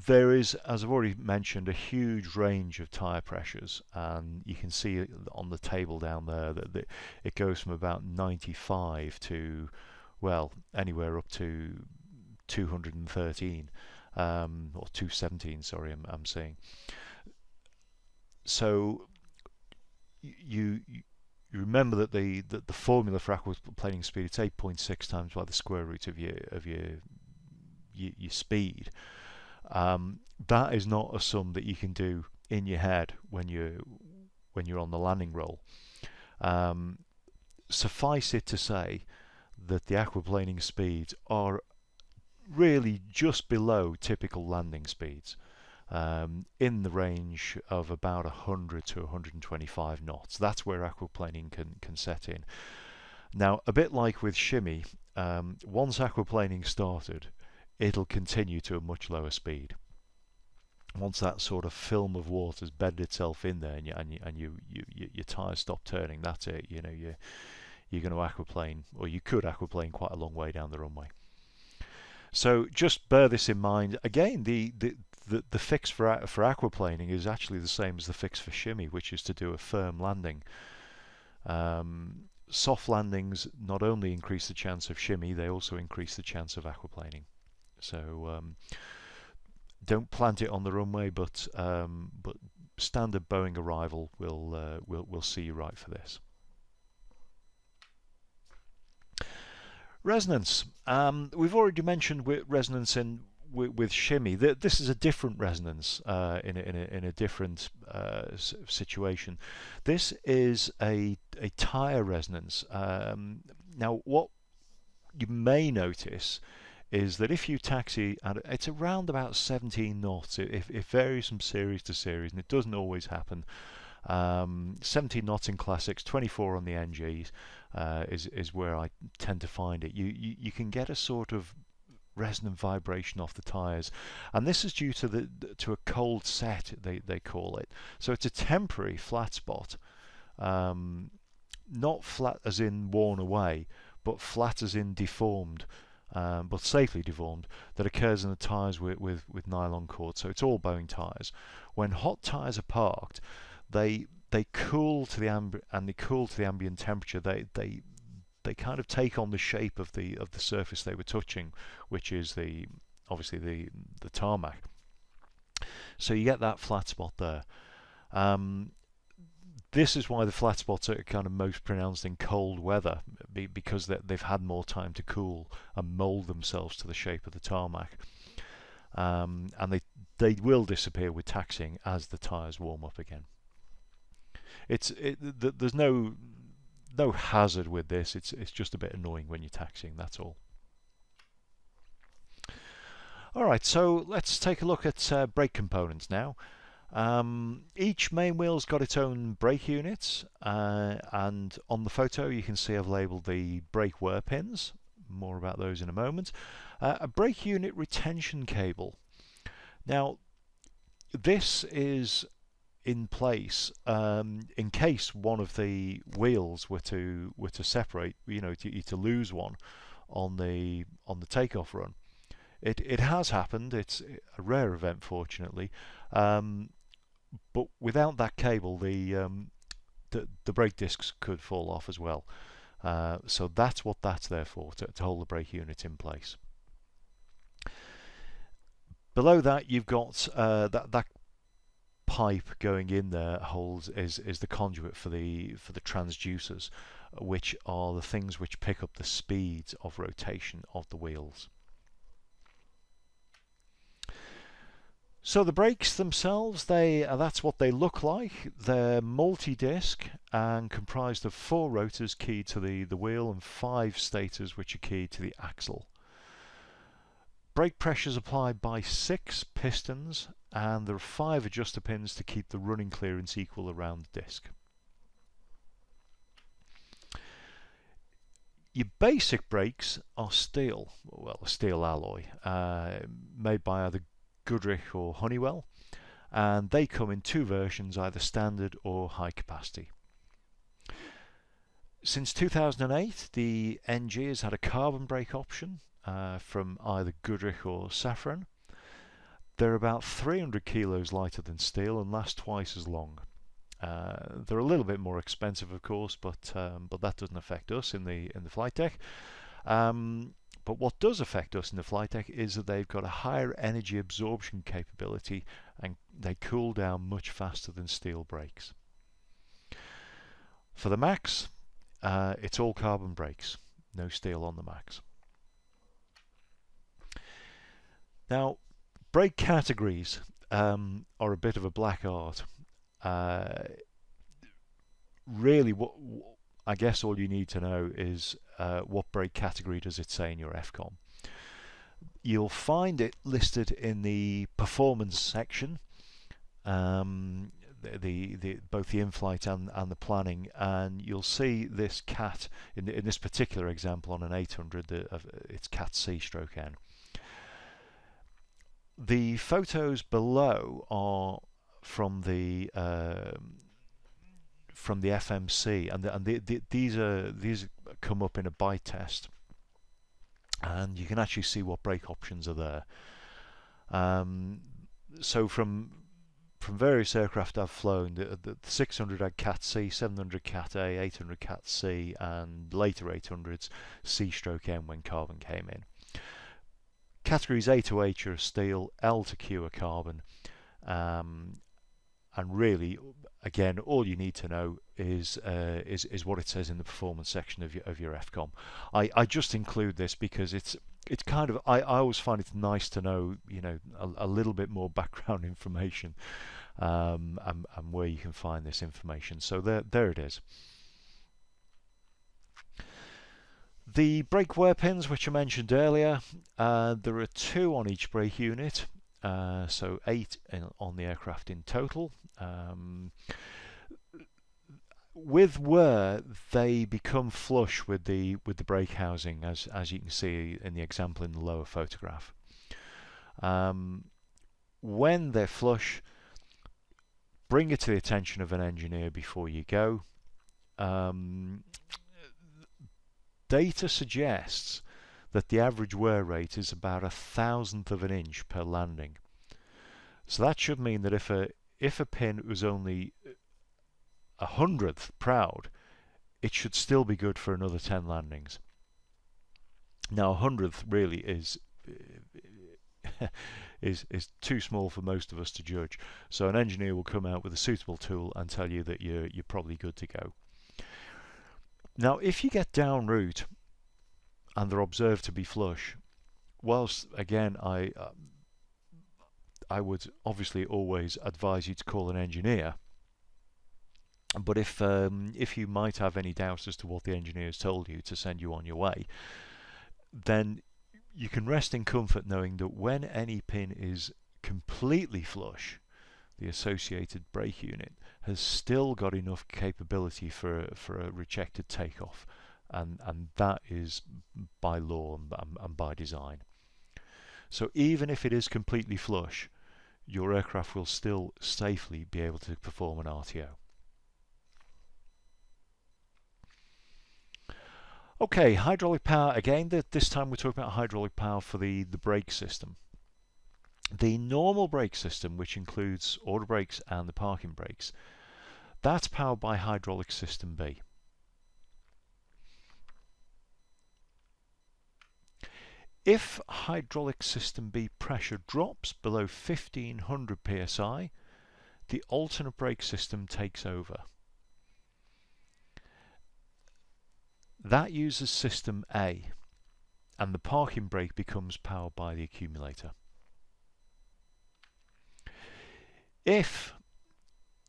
There is, as I've already mentioned, a huge range of tyre pressures, and you can see on the table down there that it goes from about 95 to, well, anywhere up to 213 or 217. Sorry, I'm saying. So you remember that the formula for aquaplaning speed, it's 8.6 times by the square root of your speed. That is not a sum that you can do in your head when you're on the landing roll. Suffice it to say that the aquaplaning speeds are really just below typical landing speeds, in the range of about 100 to 125 knots. That's where aquaplaning can set in. Now, a bit like with Shimmy, once aquaplaning started, it'll continue to a much lower speed. Once that sort of film of water has bedded itself in there and your tyres stop turning, that's it. You're going to aquaplane, or you could aquaplane quite a long way down the runway. So just bear this in mind. Again, the fix for aquaplaning is actually the same as the fix for Shimmy, which is to do a firm landing. Soft landings not only increase the chance of Shimmy, they also increase the chance of aquaplaning. So don't plant it on the runway, but standard Boeing arrival will see you right for this. Resonance. We've already mentioned resonance with Shimmy. This is a different resonance in a different situation. This is a tyre resonance. Now, what you may notice is that if you taxi, and it's around about 17 knots, it varies from series to series, and it doesn't always happen. 17 knots in classics, 24 on the NGs is where I tend to find it. You can get a sort of resonant vibration off the tyres, and this is due to a cold set, they call it. So it's a temporary flat spot, not flat as in worn away, but flat as in deformed, but safely deformed, that occurs in the tyres with nylon cord. So it's all Boeing tyres. When hot tyres are parked, they cool to the ambient temperature. They they kind of take on the shape of the surface they were touching, which is obviously the tarmac. So you get that flat spot there. This is why the flat spots are kind of most pronounced in cold weather, because they've had more time to cool and mould themselves to the shape of the tarmac. And they will disappear with taxiing as the tyres warm up again. There's no hazard with this. It's just a bit annoying when you're taxiing, that's all. Alright, so let's take a look at brake components now. Each main wheel's got its own brake units, and on the photo you can see I've labelled the brake wear pins. More about those in a moment. A brake unit retention cable. Now, this is in place in case one of the wheels were to separate, to lose one on the takeoff run. It has happened. It's a rare event, fortunately. But without that cable, the brake discs could fall off as well. So that's what that's there for, to hold the brake unit in place. Below that, you've got that pipe going in there is the conduit for the transducers, which are the things which pick up the speeds of rotation of the wheels. So the brakes themselves, that's what they look like. They're multi-disc and comprised of 4 rotors keyed to the wheel and 5 stators which are keyed to the axle. Brake pressure is applied by 6 pistons, and there are 5 adjuster pins to keep the running clearance equal around the disc. Your basic brakes are steel, well, a steel alloy, made by either Goodrich or Honeywell, and they come in 2 versions, either standard or high capacity. Since 2008, the NG has had a carbon brake option from either Goodrich or Safran. They're about 300 kilos lighter than steel and last twice as long. They're a little bit more expensive, of course, but that doesn't affect us in the flight deck. But what does affect us in the flight deck is that they've got a higher energy absorption capability and they cool down much faster than steel brakes. For the Max, it's all carbon brakes, no steel on the Max. Now, brake categories are a bit of a black art. Really, I guess all you need to know is what brake category does it say in your FCOM. You'll find it listed in the performance section, both the in-flight and the planning, and you'll see this CAT in this particular example on an 800. It's CAT C/N. The photos below are from the FMC, and these come up in a bite test, and you can actually see what brake options are there. So from various aircraft I've flown, the 600 had Cat C, 700 Cat A, 800 Cat C, and later 800s C/N when carbon came in. Categories A to H are steel, L to Q are carbon, and really, again, all you need to know is what it says in the performance section of your FCOM. I just include this because it's kind of, I always find it nice to know, a little bit more background information, and where you can find this information. So there it is. The brake wear pins, which I mentioned earlier, there are 2 on each brake unit, so 8 on the aircraft in total. With wear, they become flush with the brake housing, as you can see in the example in the lower photograph. When they're flush, bring it to the attention of an engineer before you go. Data suggests that the average wear rate is about 1/1000th of an inch per landing. So that should mean that if a pin was only 100th proud, it should still be good for another 10 landings. Now, 100th really is is too small for most of us to judge. So an engineer will come out with a suitable tool and tell you that you're probably good to go. Now, if you get down route and they're observed to be flush, whilst again I would obviously always advise you to call an engineer, but if you might have any doubts as to what the engineer has told you to send you on your way, then you can rest in comfort knowing that when any pin is completely flush, the associated brake unit has still got enough capability for a rejected takeoff, and that is by law and by design. So even if it is completely flush, your aircraft will still safely be able to perform an RTO. Okay, hydraulic power again. This time we're talking about hydraulic power for the brake system. The normal brake system, which includes Autobrakes and the parking brakes, that's powered by hydraulic system B. If hydraulic system B pressure drops below 1500 psi, the alternate brake system takes over. That uses system A, and the parking brake becomes powered by the accumulator. If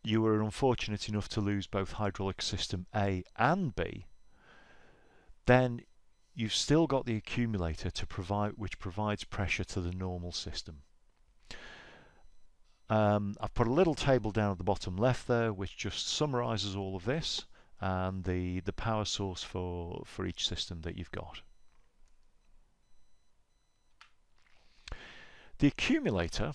you were unfortunate enough to lose both hydraulic system A and B, then you've still got the accumulator to which provides pressure to the normal system. I've put a little table down at the bottom left there which just summarises all of this and the power source for each system that you've got. The accumulator,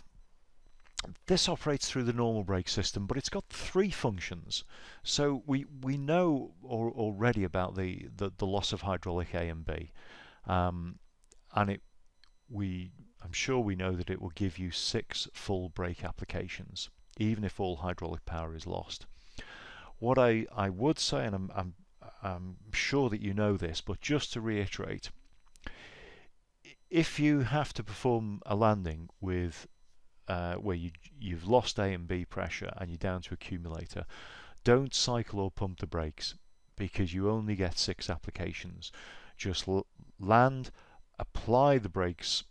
this operates through the normal brake system, but it's got three functions. So we know already about the loss of hydraulic A and B, and I'm sure we know that it will give you 6 full brake applications, even if all hydraulic power is lost. What I would say, and I'm sure that you know this, but just to reiterate, if you have to perform a landing with where you've lost A and B pressure and you're down to accumulator, don't cycle or pump the brakes because you only get 6 applications. Just land, apply the brakes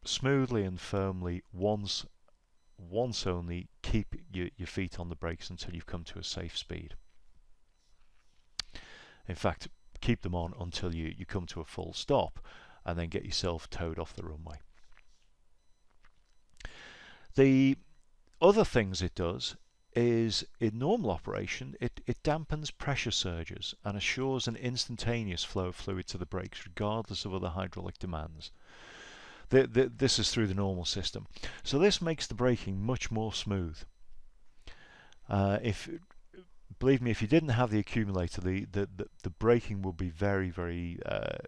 smoothly and firmly once only. Keep your feet on the brakes until you've come to a safe speed. In fact, keep them on until you come to a full stop and then get yourself towed off the runway. The other things it does is, in normal operation, it dampens pressure surges and assures an instantaneous flow of fluid to the brakes regardless of other hydraulic demands. This is through the normal system. So this makes the braking much more smooth. Believe me, if you didn't have the accumulator, the braking would be very, very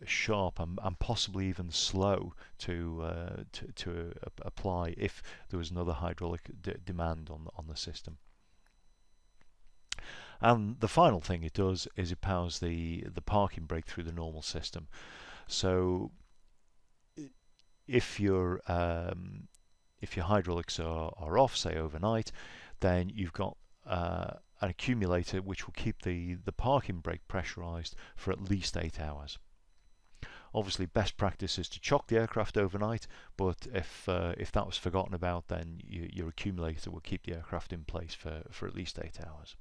sharp and possibly even slow to apply if there was another hydraulic demand on the system. And the final thing it does is it powers the parking brake through the normal system. So if your hydraulics are off, say overnight, then you've got an accumulator which will keep the parking brake pressurized for at least 8 hours. Obviously, best practice is to chock the aircraft overnight, but if that was forgotten about, then your accumulator will keep the aircraft in place for at least 8 hours.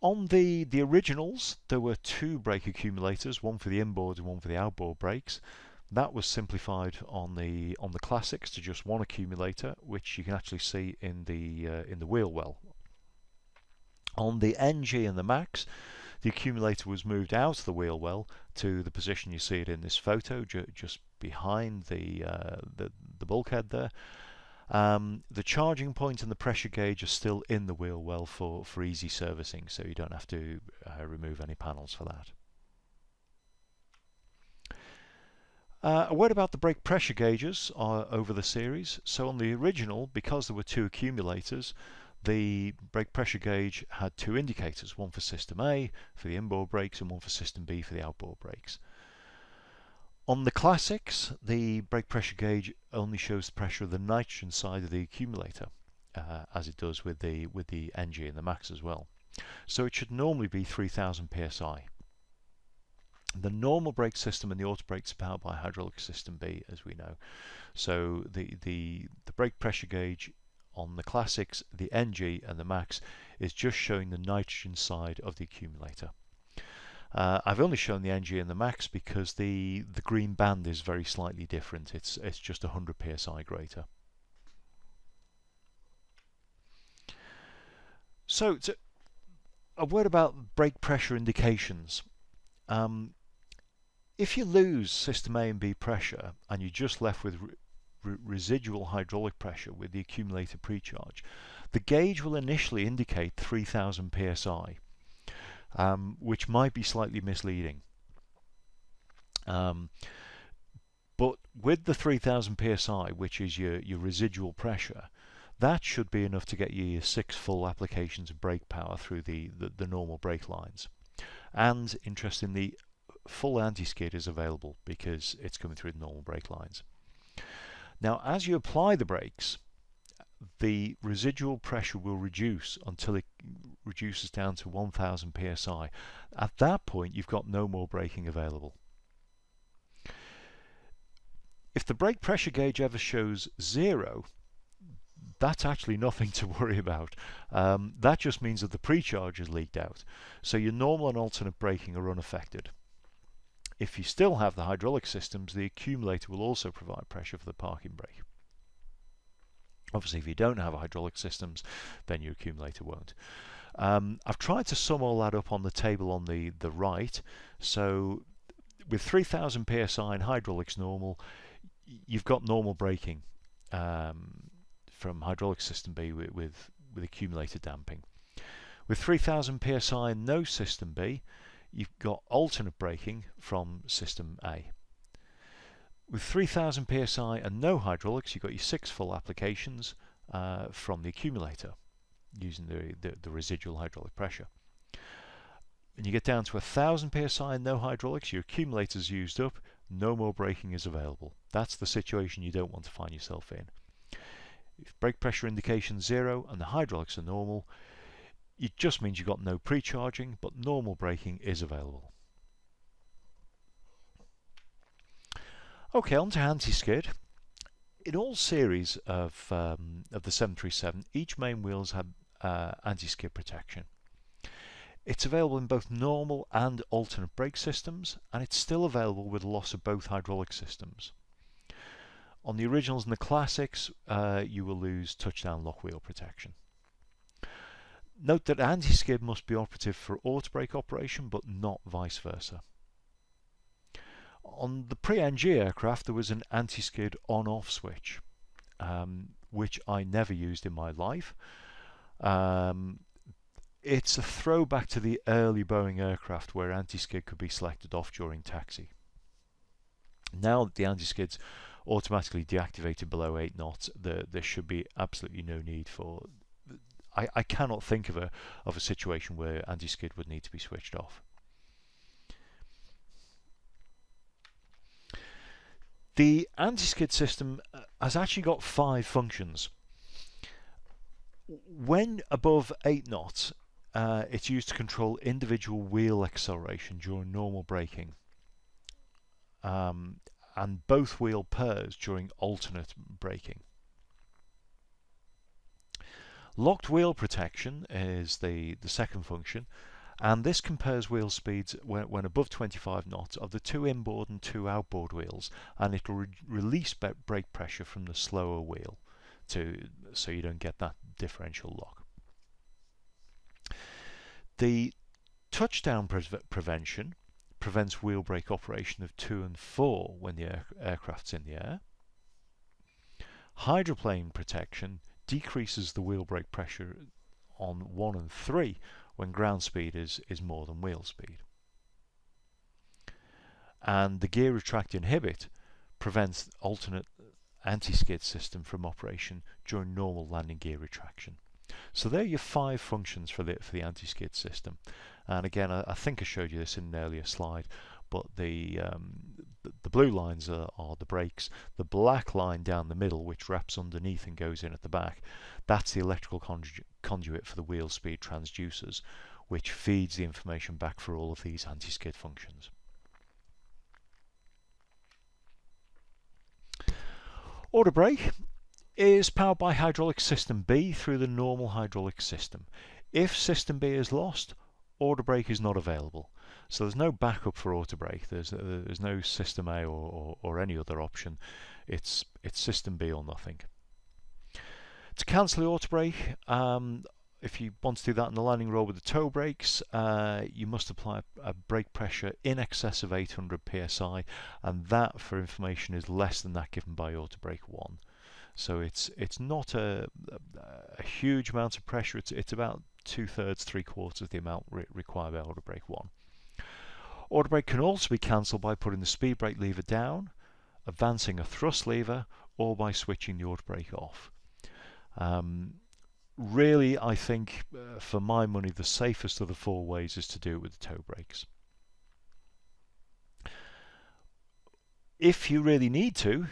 On the originals, there were 2 brake accumulators, one for the inboard and one for the outboard brakes. That was simplified on the classics to just 1 accumulator, which you can actually see in the wheel well. On the NG and the Max, the accumulator was moved out of the wheel well to the position you see it in this photo, just behind the bulkhead there. The charging point and the pressure gauge are still in the wheel well for easy servicing, so you don't have to remove any panels for that. A word about the brake pressure gauges over the series. So on the original, because there were 2 accumulators, the brake pressure gauge had two indicators, one for system A for the inboard brakes and one for system B for the outboard brakes. On the classics, the brake pressure gauge only shows the pressure of the nitrogen side of the accumulator, as it does with the NG and the max as well. So it should normally be 3000 psi. The normal brake system and the Autobrakes are powered by hydraulic system B, as we know. So the brake pressure gauge on the classics, the NG and the max is just showing the nitrogen side of the accumulator. I've only shown the NG and the max because the green band is very slightly different. It's just 100 psi greater. So a word about brake pressure indications. If you lose system A and B pressure and you're just left with residual hydraulic pressure with the accumulator precharge, the gauge will initially indicate 3000 psi, which might be slightly misleading. But with the 3000 psi, which is your residual pressure, that should be enough to get you your 6 full applications of brake power through the normal brake lines. And interestingly, full anti-skid is available because it's coming through the normal brake lines. Now, as you apply the brakes, the residual pressure will reduce until it reduces down to 1000 psi. At that point, you've got no more braking available. If the brake pressure gauge ever shows 0, that's actually nothing to worry about. That just means that the precharge is leaked out. So your normal and alternate braking are unaffected. If you still have the hydraulic systems, the accumulator will also provide pressure for the parking brake. Obviously, if you don't have hydraulic systems, then your accumulator won't. I've tried to sum all that up on the table on the right. So with 3000 psi and hydraulics normal, you've got normal braking from hydraulic system B with accumulator damping. With 3000 psi and no system B, you've got alternate braking from system A. With 3000 psi and no hydraulics, you've got your 6 full applications from the accumulator using the residual hydraulic pressure. When you get down to 1000 psi and no hydraulics, your accumulator's used up, no more braking is available. That's the situation you don't want to find yourself in. If brake pressure indication 0 and the hydraulics are normal, it just means you've got no precharging, but normal braking is available. Okay, on to anti-skid. In all series of the 737, each main wheels have anti-skid protection. It's available in both normal and alternate brake systems, and it's still available with loss of both hydraulic systems. On the originals and the classics, you will lose touchdown lock wheel protection. Note that anti-skid must be operative for auto-brake operation, but not vice versa. On the pre-NG aircraft, there was an anti-skid on-off switch, which I never used in my life. It's a throwback to the early Boeing aircraft where anti-skid could be selected off during taxi. Now that the anti-skid's automatically deactivated below 8 knots, there should be absolutely no need for... I cannot think of a situation where anti-skid would need to be switched off. The anti-skid system has actually got 5 functions. When above 8 knots, it's used to control individual wheel acceleration during normal braking, and both wheel pairs during alternate braking. Locked wheel protection is the second function, and this compares wheel speeds when above 25 knots of the 2 inboard and 2 outboard wheels, and it will release brake pressure from the slower wheel so you don't get that differential lock. The touchdown prevention prevents wheel brake operation of 2 and 4 when the aircraft's in the air. Hydroplane protection decreases the wheel brake pressure on 1 and 3 when ground speed is more than wheel speed. And the gear retract inhibit prevents alternate anti-skid system from operation during normal landing gear retraction. So there are your 5 functions for the anti-skid system. And again, I think I showed you this in an earlier slide, but the blue lines are the brakes. The black line down the middle, which wraps underneath and goes in at the back, that's the electrical conduit for the wheel speed transducers, which feeds the information back for all of these anti-skid functions. Autobrake is powered by hydraulic system B through the normal hydraulic system. If system B is lost, Autobrake is not available. So there's no backup for Autobrake. There's no system A or any other option. It's system B or nothing. To cancel the Autobrake, if you want to do that in the landing roll with the toe brakes, you must apply a brake pressure in excess of 800 psi, and that, for information, is less than that given by Autobrake 1. So it's not a huge amount of pressure. It's about 2/3, 3/4 the amount required by Autobrake 1. Autobrake can also be cancelled by putting the speed brake lever down, advancing a thrust lever, or by switching the Autobrake off. Really, I think, for my money, the safest of the 4 ways is to do it with the toe brakes. If you really need to,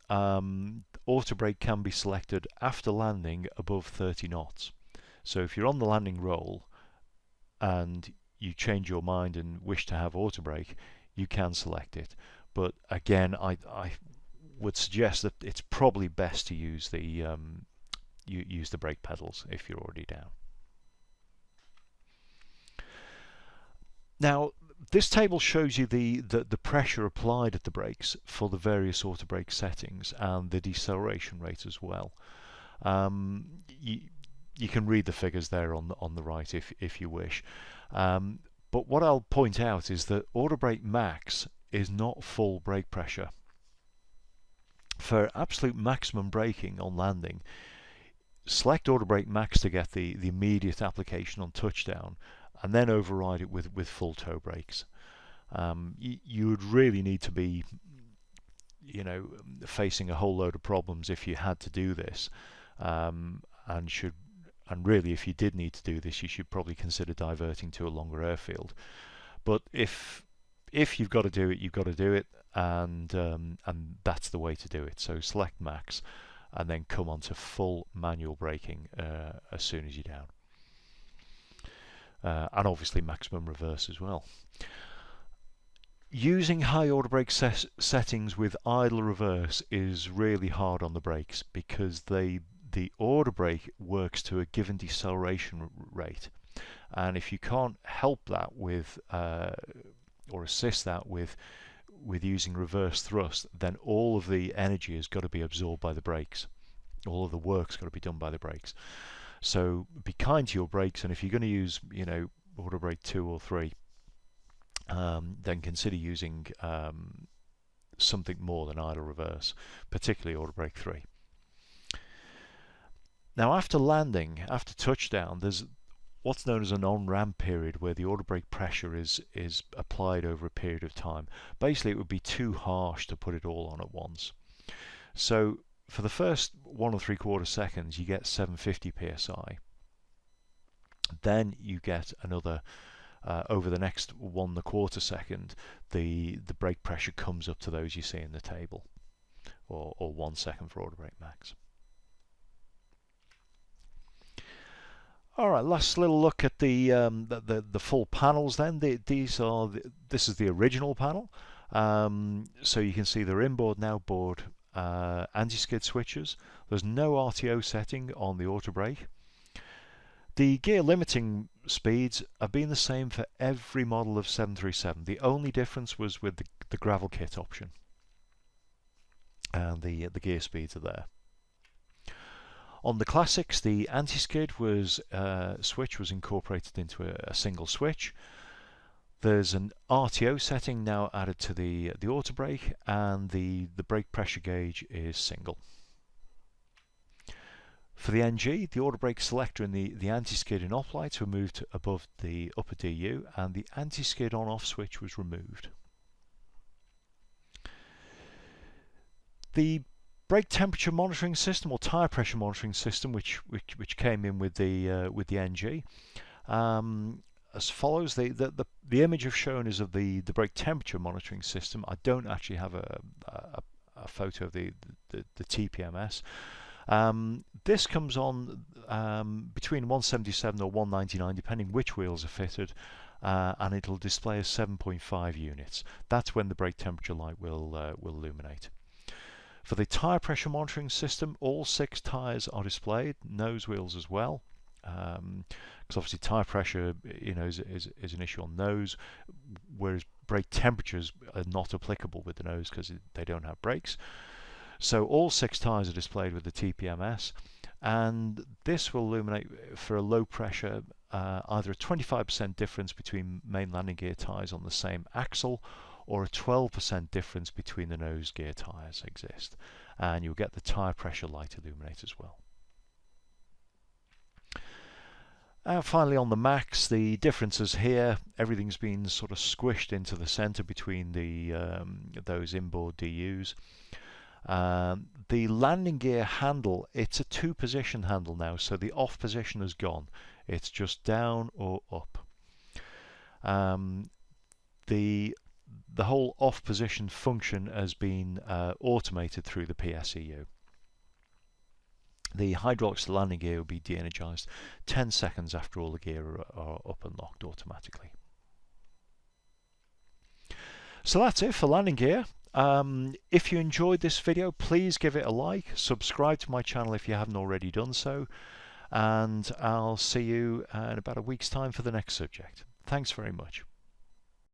Autobrake can be selected after landing above 30 knots. So if you're on the landing roll and you change your mind and wish to have Autobrake, you can select it. But again, I would suggest that it's probably best to use the use the brake pedals if you're already down. Now, this table shows you the pressure applied at the brakes for the various Autobrake settings and the deceleration rate as well. You can read the figures there on the right if you wish. But what I'll point out is that Autobrake Max is not full brake pressure. For absolute maximum braking on landing, select Autobrake Max to get the immediate application on touchdown, and then override it with full toe brakes. You would really need to be, facing a whole load of problems if you had to do this, and really, if you did need to do this, you should probably consider diverting to a longer airfield. But if you've got to do it, you've got to do it, and that's the way to do it. So select Max, and then come on to full manual braking as soon as you're down. And obviously maximum reverse as well. Using high Autobrake settings with idle reverse is really hard on the brakes, because the Autobrake works to a given deceleration rate, and if you can't help that with or assist that with using reverse thrust, then all of the energy has got to be absorbed by the brakes. All of the work's got to be done by the brakes. So be kind to your brakes, and if you're going to use, Autobrake 2 or 3, then consider using something more than idle reverse, particularly Autobrake 3. Now, after landing, after touchdown, there's what's known as an on-ramp period, where the Autobrake pressure is applied over a period of time. Basically, it would be too harsh to put it all on at once. So for the first 1 3/4 seconds, you get 750 psi. Then you get another, over the next 1 1/4 second, the brake pressure comes up to those you see in the table, or 1 second for Autobrake Max. All right, last little look at the full panels. Then this is the original panel. So you can see they're inboard and outboard anti-skid switches. There's no RTO setting on the Autobrake. The gear limiting speeds have been the same for every model of 737. The only difference was with the gravel kit option, and the gear speeds are there. On the classics, the anti-skid switch was incorporated into a single switch. There's an RTO setting now added to the Autobrake, and the brake pressure gauge is single. For the NG, the Autobrake selector and the anti-skid and off lights were moved above the upper DU, and the anti-skid on-off switch was removed. The Brake temperature monitoring system or tyre pressure monitoring system, which came in with the NG. As follows: the image I've shown is of the brake temperature monitoring system. I don't actually have a photo of the TPMS. This comes on between 177 or 199, depending which wheels are fitted, and it'll display as 7.5 units. That's when the brake temperature light will illuminate. For the tyre pressure monitoring system, all 6 tyres are displayed, nose wheels as well, because obviously tyre pressure, is an issue on nose, whereas brake temperatures are not applicable with the nose because they don't have brakes. So all 6 tyres are displayed with the TPMS, and this will illuminate for a low pressure either a 25% difference between main landing gear tyres on the same axle, or a 12% difference between the nose gear tyres exist, and you'll get the tyre pressure light illuminate as well. Finally, on the Max, the differences here, everything's been sort of squished into the centre between those inboard DUs. The landing gear handle, it's a 2-position handle now, so the off position has gone. It's just down or up. The whole off position function has been automated through the PSEU. The hydraulics landing gear will be de-energized 10 seconds after all the gear are up and locked automatically. So that's it for landing gear. If you enjoyed this video, please give it a like, subscribe to my channel if you haven't already done so, and I'll see you in about a week's time for the next subject. Thanks very much.